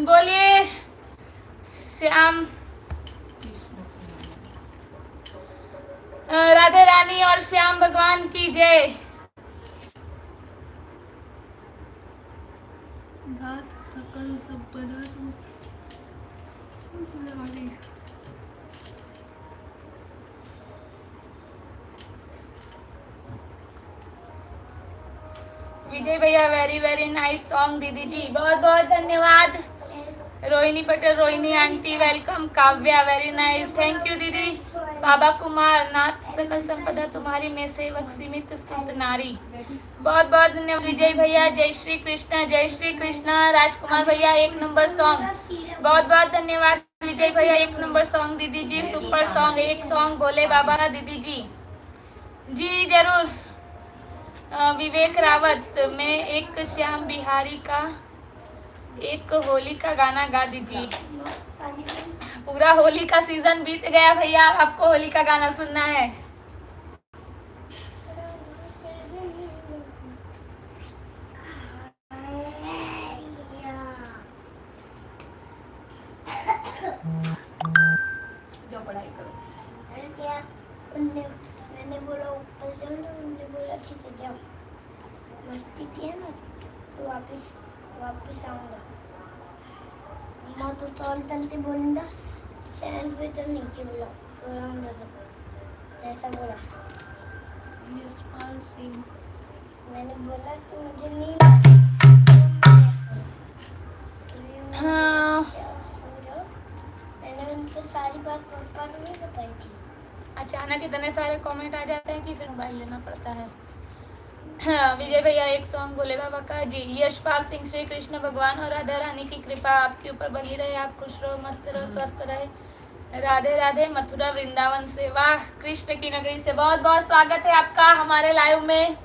बोलिए श्याम राधे रानी और श्याम भगवान की जय। घात सकल सब पदार्थों विजय भैया वेरी वेरी नाइस सॉन्ग दीदी जी, बहुत बहुत धन्यवाद। Rohini Patel, Rohini aunty welcome. Kavya very nice, thank you दीदी। बाबा कुमार, नाथ सकल संपदा तुम्हारी, मैं सेवक सीमित सुत नारी, बहुत बहुत धन्यवाद। विजय भैया जय श्री कृष्ण, जय श्री कृष्ण। राजकुमार भैया 1 नंबर सॉन्ग, बहुत बहुत धन्यवाद। विजय भैया 1 नंबर सॉन्ग दीदी जी, सुपर सॉन्ग। एक सॉन्ग बोले बाबा का दीदी जी। जी जरूर। विवेक रावत, मैं एक श्याम बिहारी का एक होली का गाना गा दीजिए। पूरा होली का सीजन बीत गया भैया, आपको होली का गाना सुनना है। जो पढ़ाई करो। मैंने बोला ऊपर जाओ ना, उन्होंने बोला नीचे जाओ। मस्ती की है ना तो वापस आऊंगा। माँ तो चौल तलते बोलूँगा सैंड पे तो नीचे बोलाऊंगा तो ऐसा बोला। यशपाल सिंह, मैंने बोला कि मुझे नहीं हाँ। सो जाओ। मैंने उनको सारी बात पापा को नहीं बताई थी। अचानक इतने सारे कमेंट आ जाते हैं कि फिर मोबाइल लेना पड़ता है। हाँ, विजय भैया एक सॉन्ग बोले बाबा का जी। यशपाल सिंह, श्री कृष्ण भगवान और राधा रानी की कृपा आपके ऊपर बनी रहे, आप खुश रहो, मस्त रहो, स्वस्थ रहे। राधे राधे। मथुरा वृंदावन से, वाह, कृष्ण की नगरी से बहुत बहुत स्वागत है आपका हमारे लाइव में।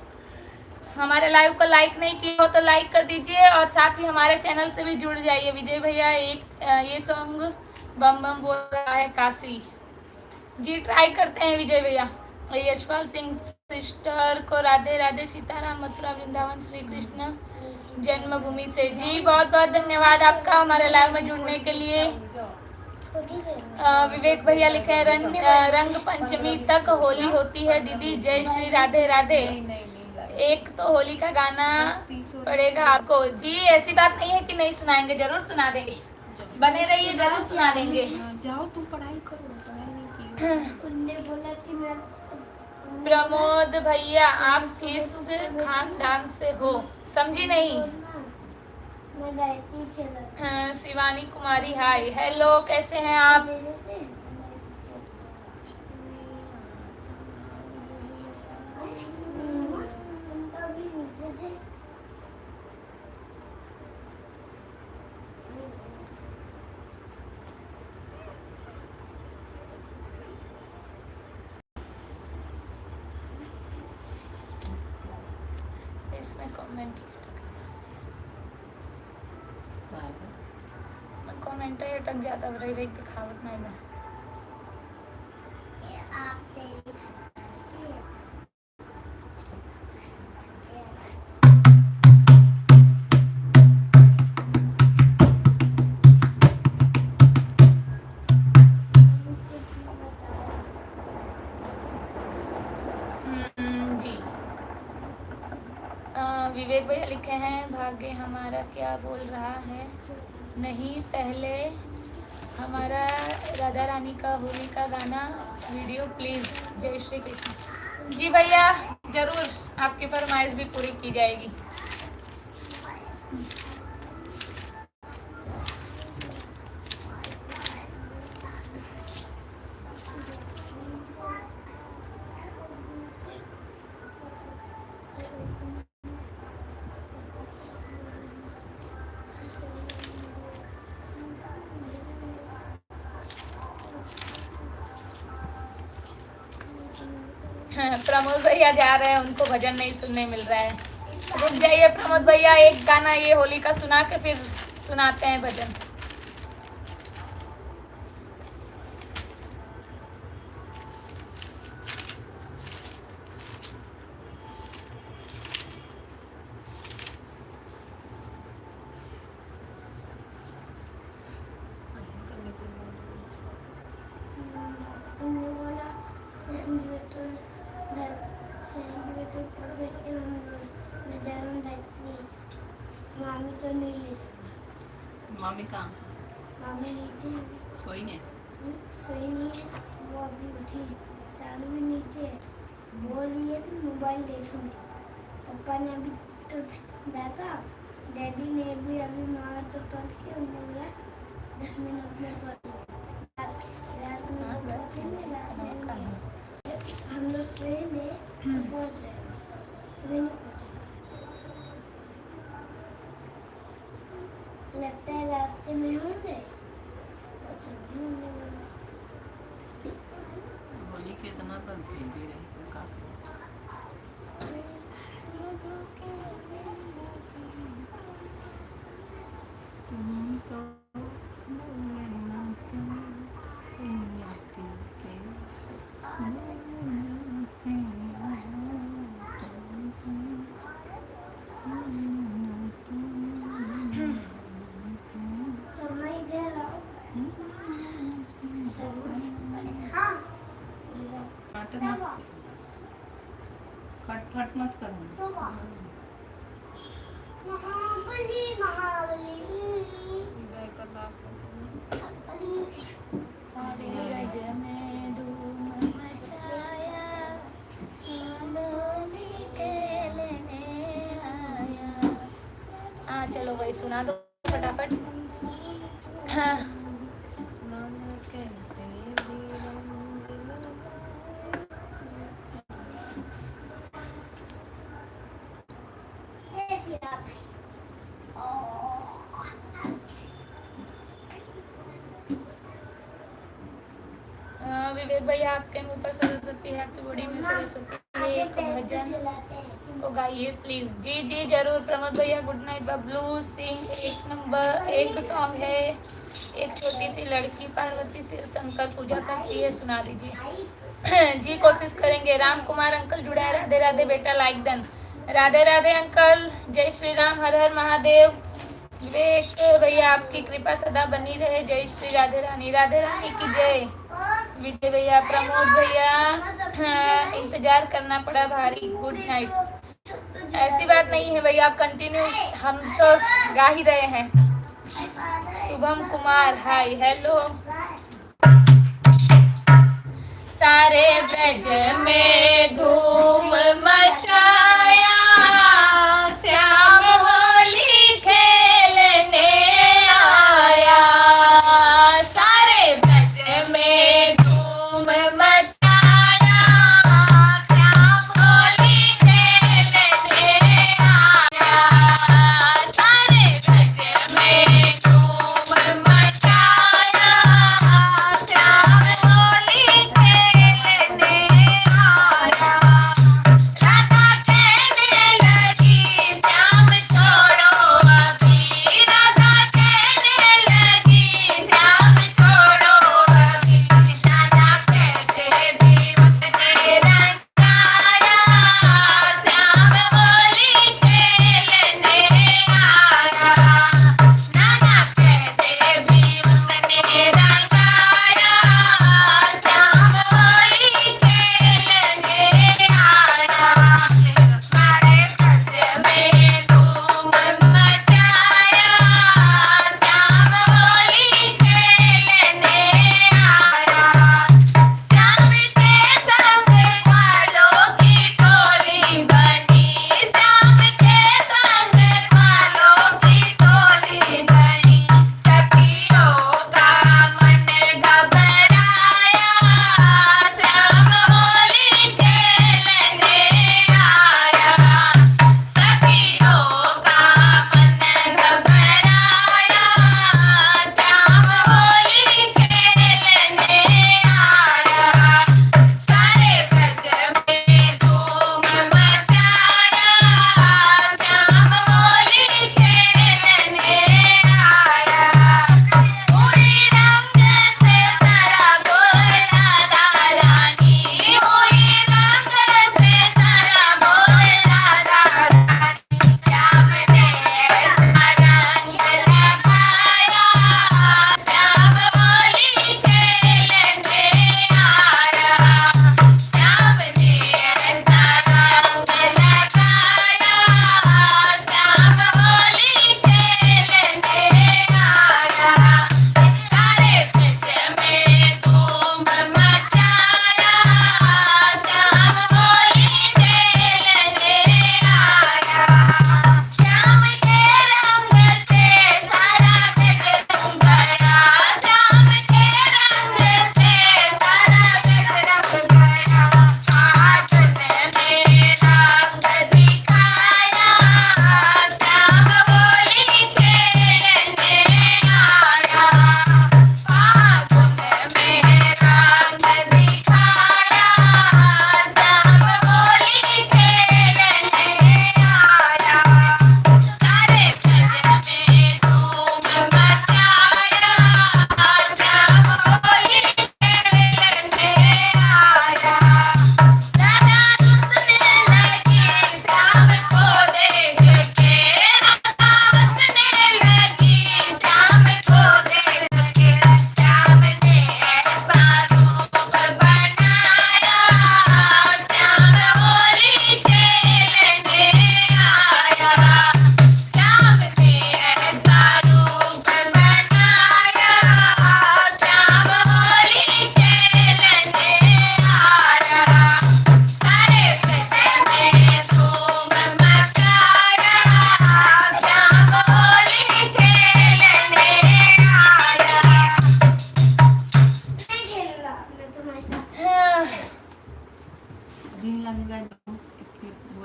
हमारे लाइव को लाइक नहीं किया हो तो लाइक कर दीजिए और साथ ही हमारे चैनल से भी जुड़ जाइए। विजय भैया ये सॉन्ग बम बम बोल रहा है काशी जी, ट्राई करते हैं विजय भैया। यशपाल सिंह सिस्टर को राधे राधे, सीताराम, मथुरा वृंदावन, श्री कृष्ण जन्मभूमि से जी, बहुत बहुत धन्यवाद आपका हमारे लाइव में जुड़ने के लिए। विवेक भैया लिखे हैं रंग पंचमी तक होली होती है दीदी, जय श्री राधे राधे। एक तो होली का गाना पड़ेगा आपको जी, ऐसी बात नहीं है कि नहीं सुनाएंगे, जरूर सुना देंगे, बने रहिए, जरूर सुना देंगे। जाओ तुम पढ़ाई करो, पढ़ाई नहीं की। उनने बोला कि मैं प्रमोद भैया आप किस खानदान से हो, समझी नहीं। मैं गायत्री चला शिवानी कुमारी हाय, हेलो, कैसे हैं आप। इसमें कमेंट अटक जाता रही दिखावत नहीं मैं। जी विवेक भैया लिखे हैं भाग्य हमारा क्या बोल रहा है, नहीं पहले हमारा राधा रानी का होली का गाना वीडियो प्लीज, जय श्री कृष्ण। जी भैया जरूर, आपकी फरमाइश भी पूरी की जाएगी। प्रमोद भैया जा रहे हैं, उनको भजन नहीं सुनने मिल रहा है। रुक जाइए प्रमोद भैया, एक गाना ये होली का सुना के फिर सुनाते हैं भजन। मामी तो नहीं ले, मामी कहाँ मामी नीचे सोई है? सोई नहीं, वो अभी उठी, सामने भी नीचे बोल रही है कि मोबाइल देखूंगी। पापा ने अभी तो दादा डैडी ने भी अभी मारा तो कि उन्होंने बोला 10 मिनट में रात में पहुंचेंगे रात में हम लोग ट्रेन में पहुंच रहे हैं अभी नहीं पहुंचे लगता है रास्ते में होंगे और नहीं होंगे होली के इतना तो भेजी रही का तुम तो समय दे रहा हूँ हाँ खटखट मत करो महाबली महाबली सारे रज में धूम मचाया सोनोनी खेलने आया हाँ चलो भाई सुना दो फटाफट। हाँ विवेक भैया आपके मुंह पर सरस्वती है, आपकी बॉडी में सरस्वती है, एक भजन को गाइए प्लीज। जी जी जरूर प्रमोद भैया, गुड नाइट। बबलू सिंह एक नंबर, एक सॉन्ग है एक छोटी सी लड़की पार्वती से शंकर पूजा करती है, सुना दीजिए। जी कोशिश करेंगे। राम कुमार अंकल जुड़ा है, राधे राधे बेटा, like done. Radhe Radhe uncle, जय श्री राम, हर हर महादेव। विवेक भैया आपकी कृपा सदा बनी रहे, जय श्री राधे रानी, राधे रानी की जय। विजय भैया, प्रमोद भैया, हाँ, इंतजार करना पड़ा भारी, गुड नाइट। ऐसी बात नहीं है भैया, आप कंटिन्यू, हम तो गा ही रहे हैं। Shubham Kumar hi hello. सारे ब्रज में धूम मचाया, श्याम होली खेलने आया। सारे ब्रज में धूम मचाया, श्याम होली खेलने आया। सारे ब्रज में धूम मचाया, श्याम होली खेलने आया।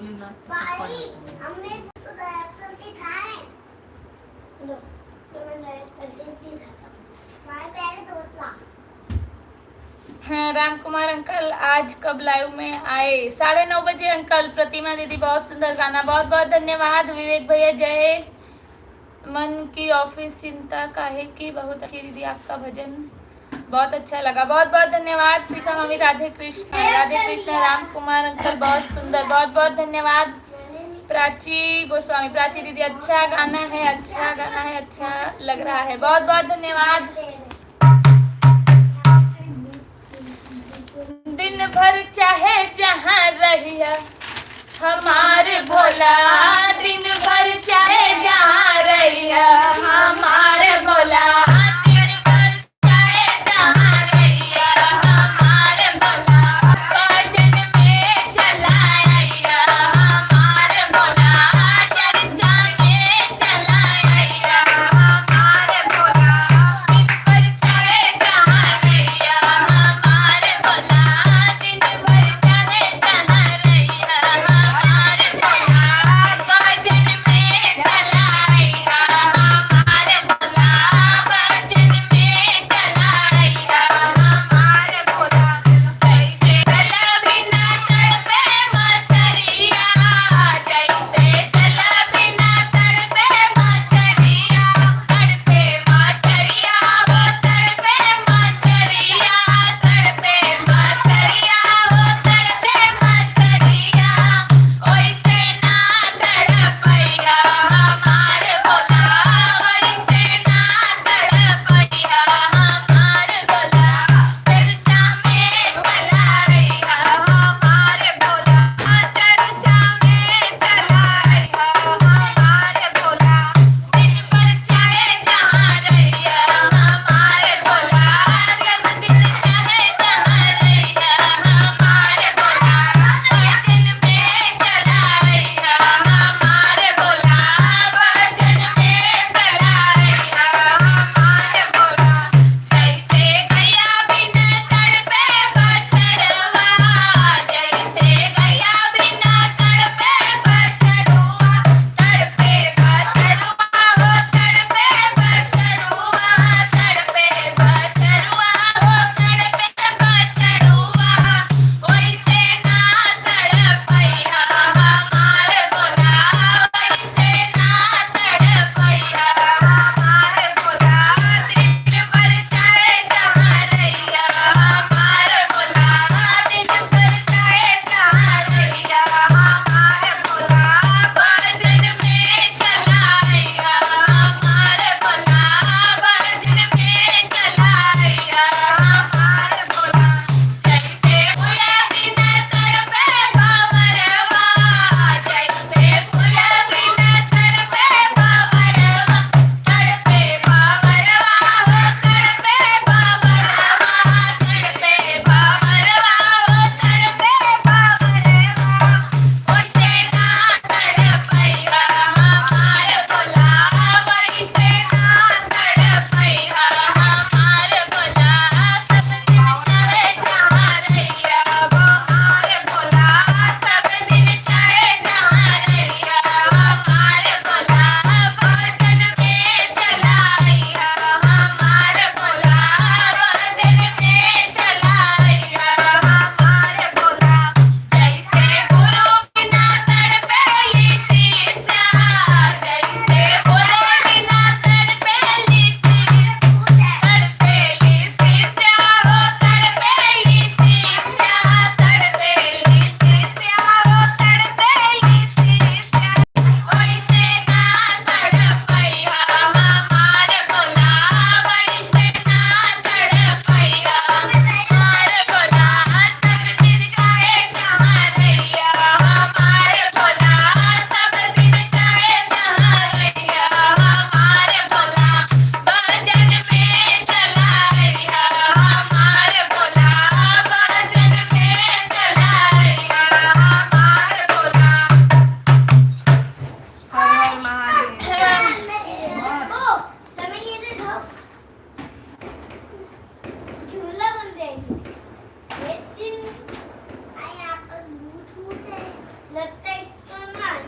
बोली ना बाई हमने तो चलती था लो तो मैं चलती था बाई पहले दोस्त हाँ, राम कुमार अंकल आज कब लाइव में आए? 9:30 बजे अंकल। प्रतिमा दीदी बहुत सुंदर गाना, बहुत बहुत धन्यवाद। विवेक भैया जय। मन की ऑफिस चिंता काहे की, बहुत अच्छी दीदी आपका भजन बहुत अच्छा लगा, बहुत बहुत धन्यवाद। शिखा मम्मी राधे कृष्ण राम कुमार अंकल बहुत सुंदर, बहुत बहुत धन्यवाद। प्राची गोस्वामी, प्राची दीदी अच्छा गाना है, अच्छा गाना है, अच्छा लग रहा है, बहुत बहुत धन्यवाद। दिन भर चाहे जहाँ रहिया हमारे भोला, दिन भर चाहे जहाँ रहिया हमारे भोला, दिन भर चाहे जहाँ रहिया हमारे भोला, भजन में चला रहिया हमारे भोला, चर्चा में चला रहिया हमारे भोला, दिन भर चाहे जहाँ रहिया हमारे भोला, दिन भर चाहे जहाँ रहिया हमारे भोला।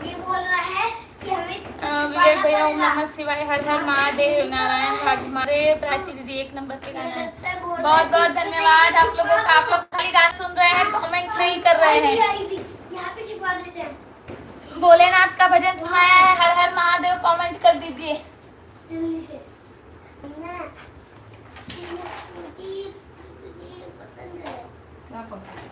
ये बोल रहा है कि हमें विजय भैया ओम नमः शिवाय, हर हर महादेव, नारायण घाट हमारे प्राची दीदी 1 नंबर के गाना है। बहुत बहुत धन्यवाद आप लोगों का। आप लोग खाली गाना सुन रहे हैं, कमेंट नहीं कर रहे हैं। यहाँ पे छिपा देते हैं भोलेनाथ का भजन सुनाया है, हर हर महादेव, कमेंट कर दीजिए। जल्दी से। मुझे पसंद है क्या पसंद?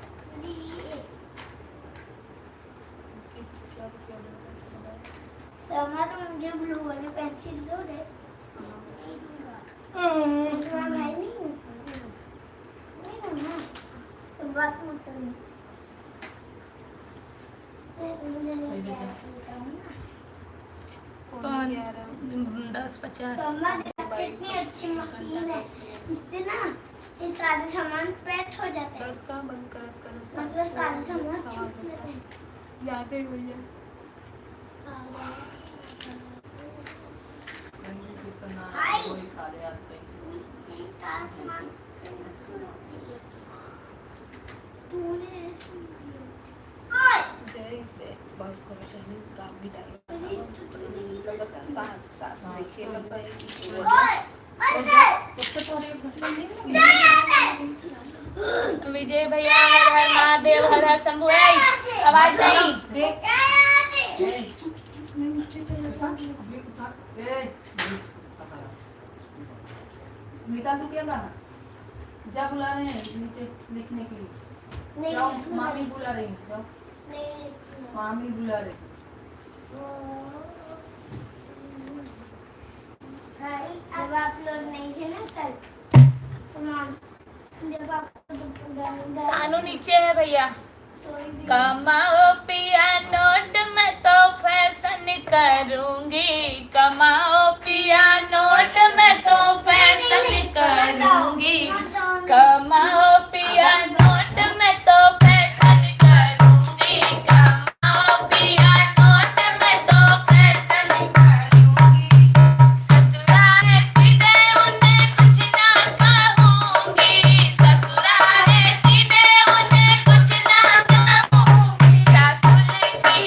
समा तो मुझे ब्लू वाली पेंसिल दो दे। तुम्हारा भाई नहीं हूँ ना, तो बात मत करना। मुझे नहीं क्या बताऊँ ना। 10:50। समा कितनी अच्छी मशीन है, इससे ना ये सारे सामान पैक हो जाते हैं। 10 का बंद कर मतलब सारे सामान छूट जाते हैं। यादें हुई है। कोई खा ले आते जय से बस करो, चलिए काम भी डालो। सासू देखे विजय भैया हर हर महादेव, हर हर शंभू। आवाज नहीं। निकाल तू क्या बाहर जा, बुला रहे हैं नीचे लिखने के लिए। जाओ, मामी बुला रही है, जाओ मामी बुला रही। जब आप लोग नहीं थे ना कल, जब आप सानू नीचे है भैया। कमाओ पिया नोट मैं तो फैशन करूंगी, कमाओ पिया नोट मैं तो फैशन करूंगी, कमाओ पिया नोट मैं तो फैशन करूंगी, कमाओ पिया नोट मैं तो फैशन करूंगी। ससुराल सीधे उन्हें कुछ ना कहूंगी, ससुराल सीधे उन्हें कुछ ना कहूंगी, सासुल की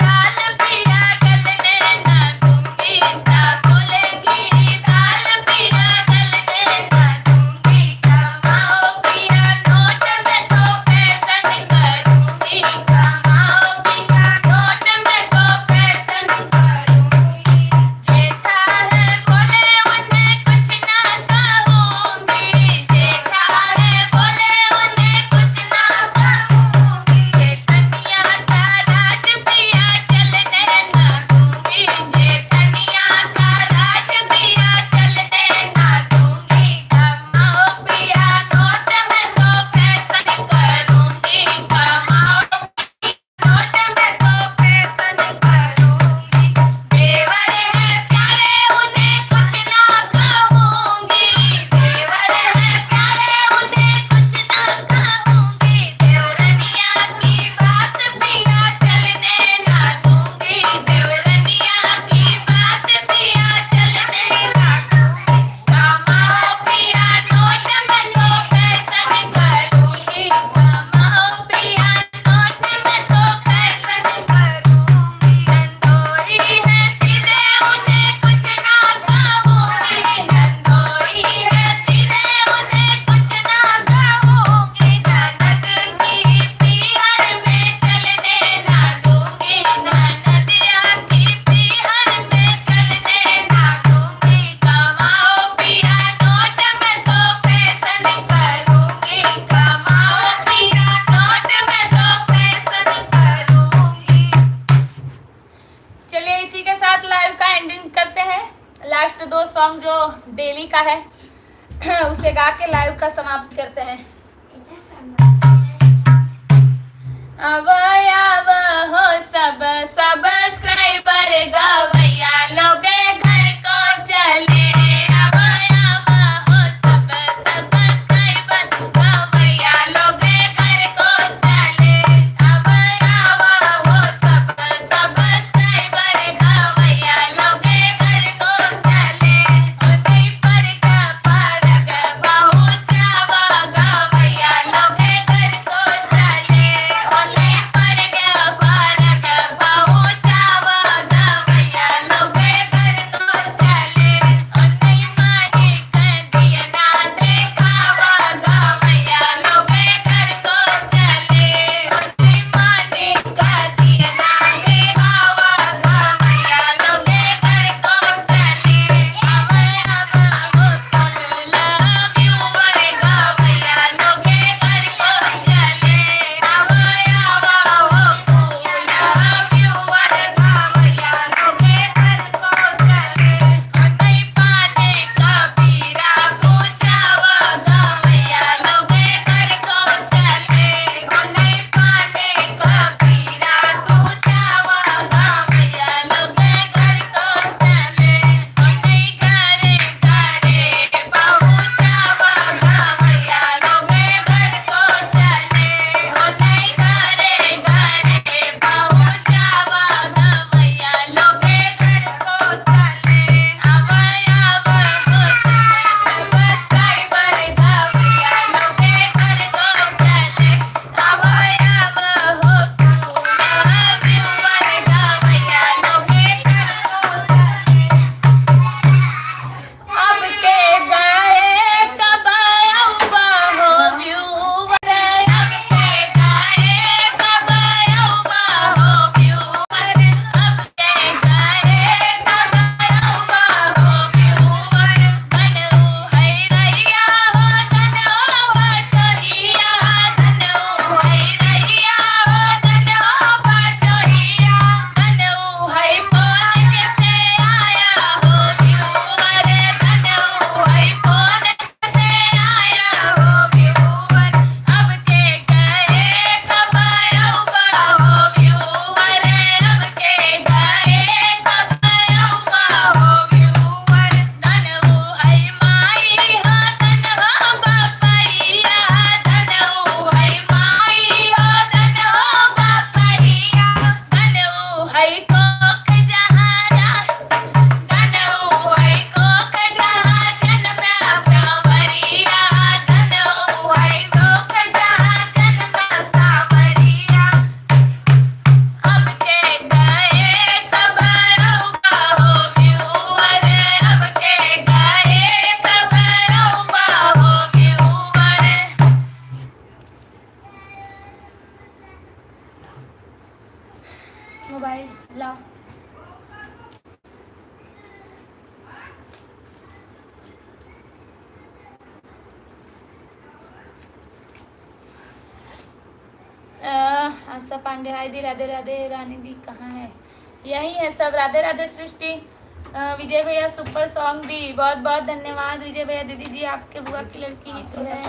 दाल पिया गलने ना दूंगी, सासुल की दाल पिया गलने ना दूंगी, कमाओ पिया नोट में तो फैशन करूंगी, कमाओ पिया नोट में तो फैशन करूंगी। जेठा है बोले उन्हें कुछ ना कहूंगी, जेठा है बोले उन्हें कुछ ना कहूंगी, जेठनिया का राज पिया चलने ना दूंगी, जेठनिया का राज पिया चलने ना दूंगी, कमाओ पिया नोट में तो फैशन करूंगी, कमाओ नोट में तो फैशन करूंगी। देवर है प्यारे उन्हें कुछ ना कहूंगी, देवर है प्यारे उन्हें कुछ ना कहूंगी, देवरनिया की बात पिया चलने ना दूंगी, देवरनिया की बात पिया चलने ना दूंगी, कमाओ पिया नोट में तो फैशन करूंगी, कमाओ पिया नोट में तो फैशन करूंगी। नंदोई है सीधे उन्हें कुछ ना कहूंगी, नंदोई है सीधे उन्हें कुछ ना कहूंगी, ननद की पीहर में चलने ना दूंगी, ननदिया की पीहर में चलने ना दूंगी, कमाओ पिया नोट में तो फैशन करूंगी, कमाओ पिया नोट में तो फैशन करूंगी। चलिए इसी के साथ लाइव का एंडिंग करते हैं। लास्ट 2 सॉन्ग जो डेली का है उसे गा के लाइव का समाप्त करते हैं। अब हो सब सब्सक्राइबर गवैया लोग घर को चले, अब हो सब सब्सक्राइबर गवैया लोग घर को चले, अब हो सब सब्सक्राइबर गवैया लोग घर को चले, ओदी पर का परग पहुंचावा गवैया लोग घर को चले, ओदी पर का परग पहुंचा आशा पांडे हाय दी, राधे राधे। रानी दी कहाँ है? यही है सब। राधे राधे सृष्टि। विजय भैया सुपर सॉन्ग दी, बहुत बहुत धन्यवाद विजय भैया। दीदी जी आपके बुआ की लड़की ही तो है।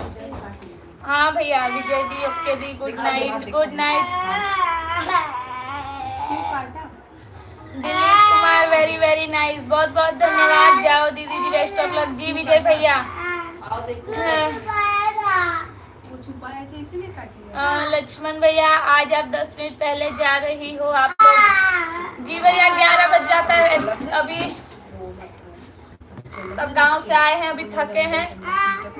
हाँ भैया विजय दी, ओके दी, good night good night. Dilip Kumar very very nice, बहुत बहुत धन्यवाद। जाओ दीदी जी, बेस्ट ऑफ लक जी। विजय भैया आओ देखो वो छुपाए थे इसीलिए काट लिया। लक्ष्मण भैया आज आप 10 मिनट पहले जा रही हो आप लोग? जी भैया 11 बज जाता है। अभी सब गांव से आए हैं, अभी थके हैं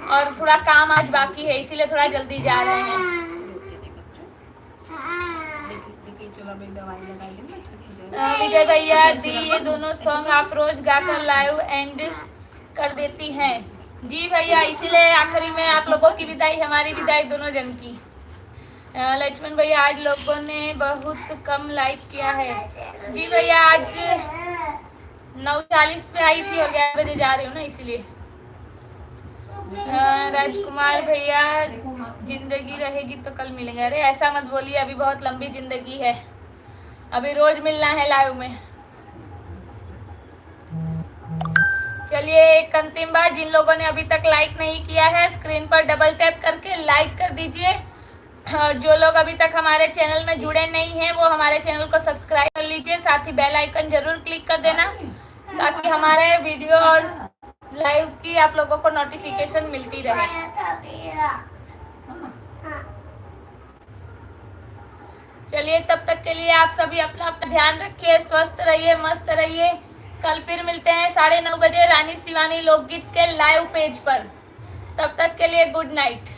और थोड़ा काम आज बाकी है, इसीलिए थोड़ा जल्दी जा रहे हैं। देखिए चलो भाई दवाई लगा लेंगे। विजय भैया दी, ये दोनों सॉन्ग आप रोज गाकर लाइव एंड कर देती हैं। जी भैया, इसीलिए आखिरी में आप लोगों की विदाई, हमारी विदाई दोनों जन की। लक्ष्मण भैया आज लोगों ने बहुत कम लाइक किया है। जी भैया आज 9:40 पे आई थी और 11 बजे जा रही हूँ ना, इसीलिए। राजकुमार भैया जिंदगी रहेगी तो कल मिलेंगे। अरे ऐसा मत बोलिए, अभी बहुत लंबी जिंदगी है, अभी रोज मिलना है लाइव में। चलिए एक अंतिम बार, जिन लोगों ने अभी तक लाइक नहीं किया है स्क्रीन पर डबल टैप करके लाइक कर दीजिए, और जो लोग अभी तक हमारे चैनल में जुड़े नहीं हैं वो हमारे चैनल को सब्सक्राइब कर लीजिए, साथ ही बेल आइकन जरूर क्लिक कर देना ताकि हमारे वीडियो और लाइव की आप लोगों को नोटिफिकेशन मिलती रहे। चलिए तब तक के लिए आप सभी अपना अपना ध्यान रखिए, स्वस्थ रहिए, मस्त रहिए। कल फिर मिलते हैं 9:30 बजे रानी शिवानी लोकगीत के लाइव पेज पर। तब तक के लिए गुड नाइट।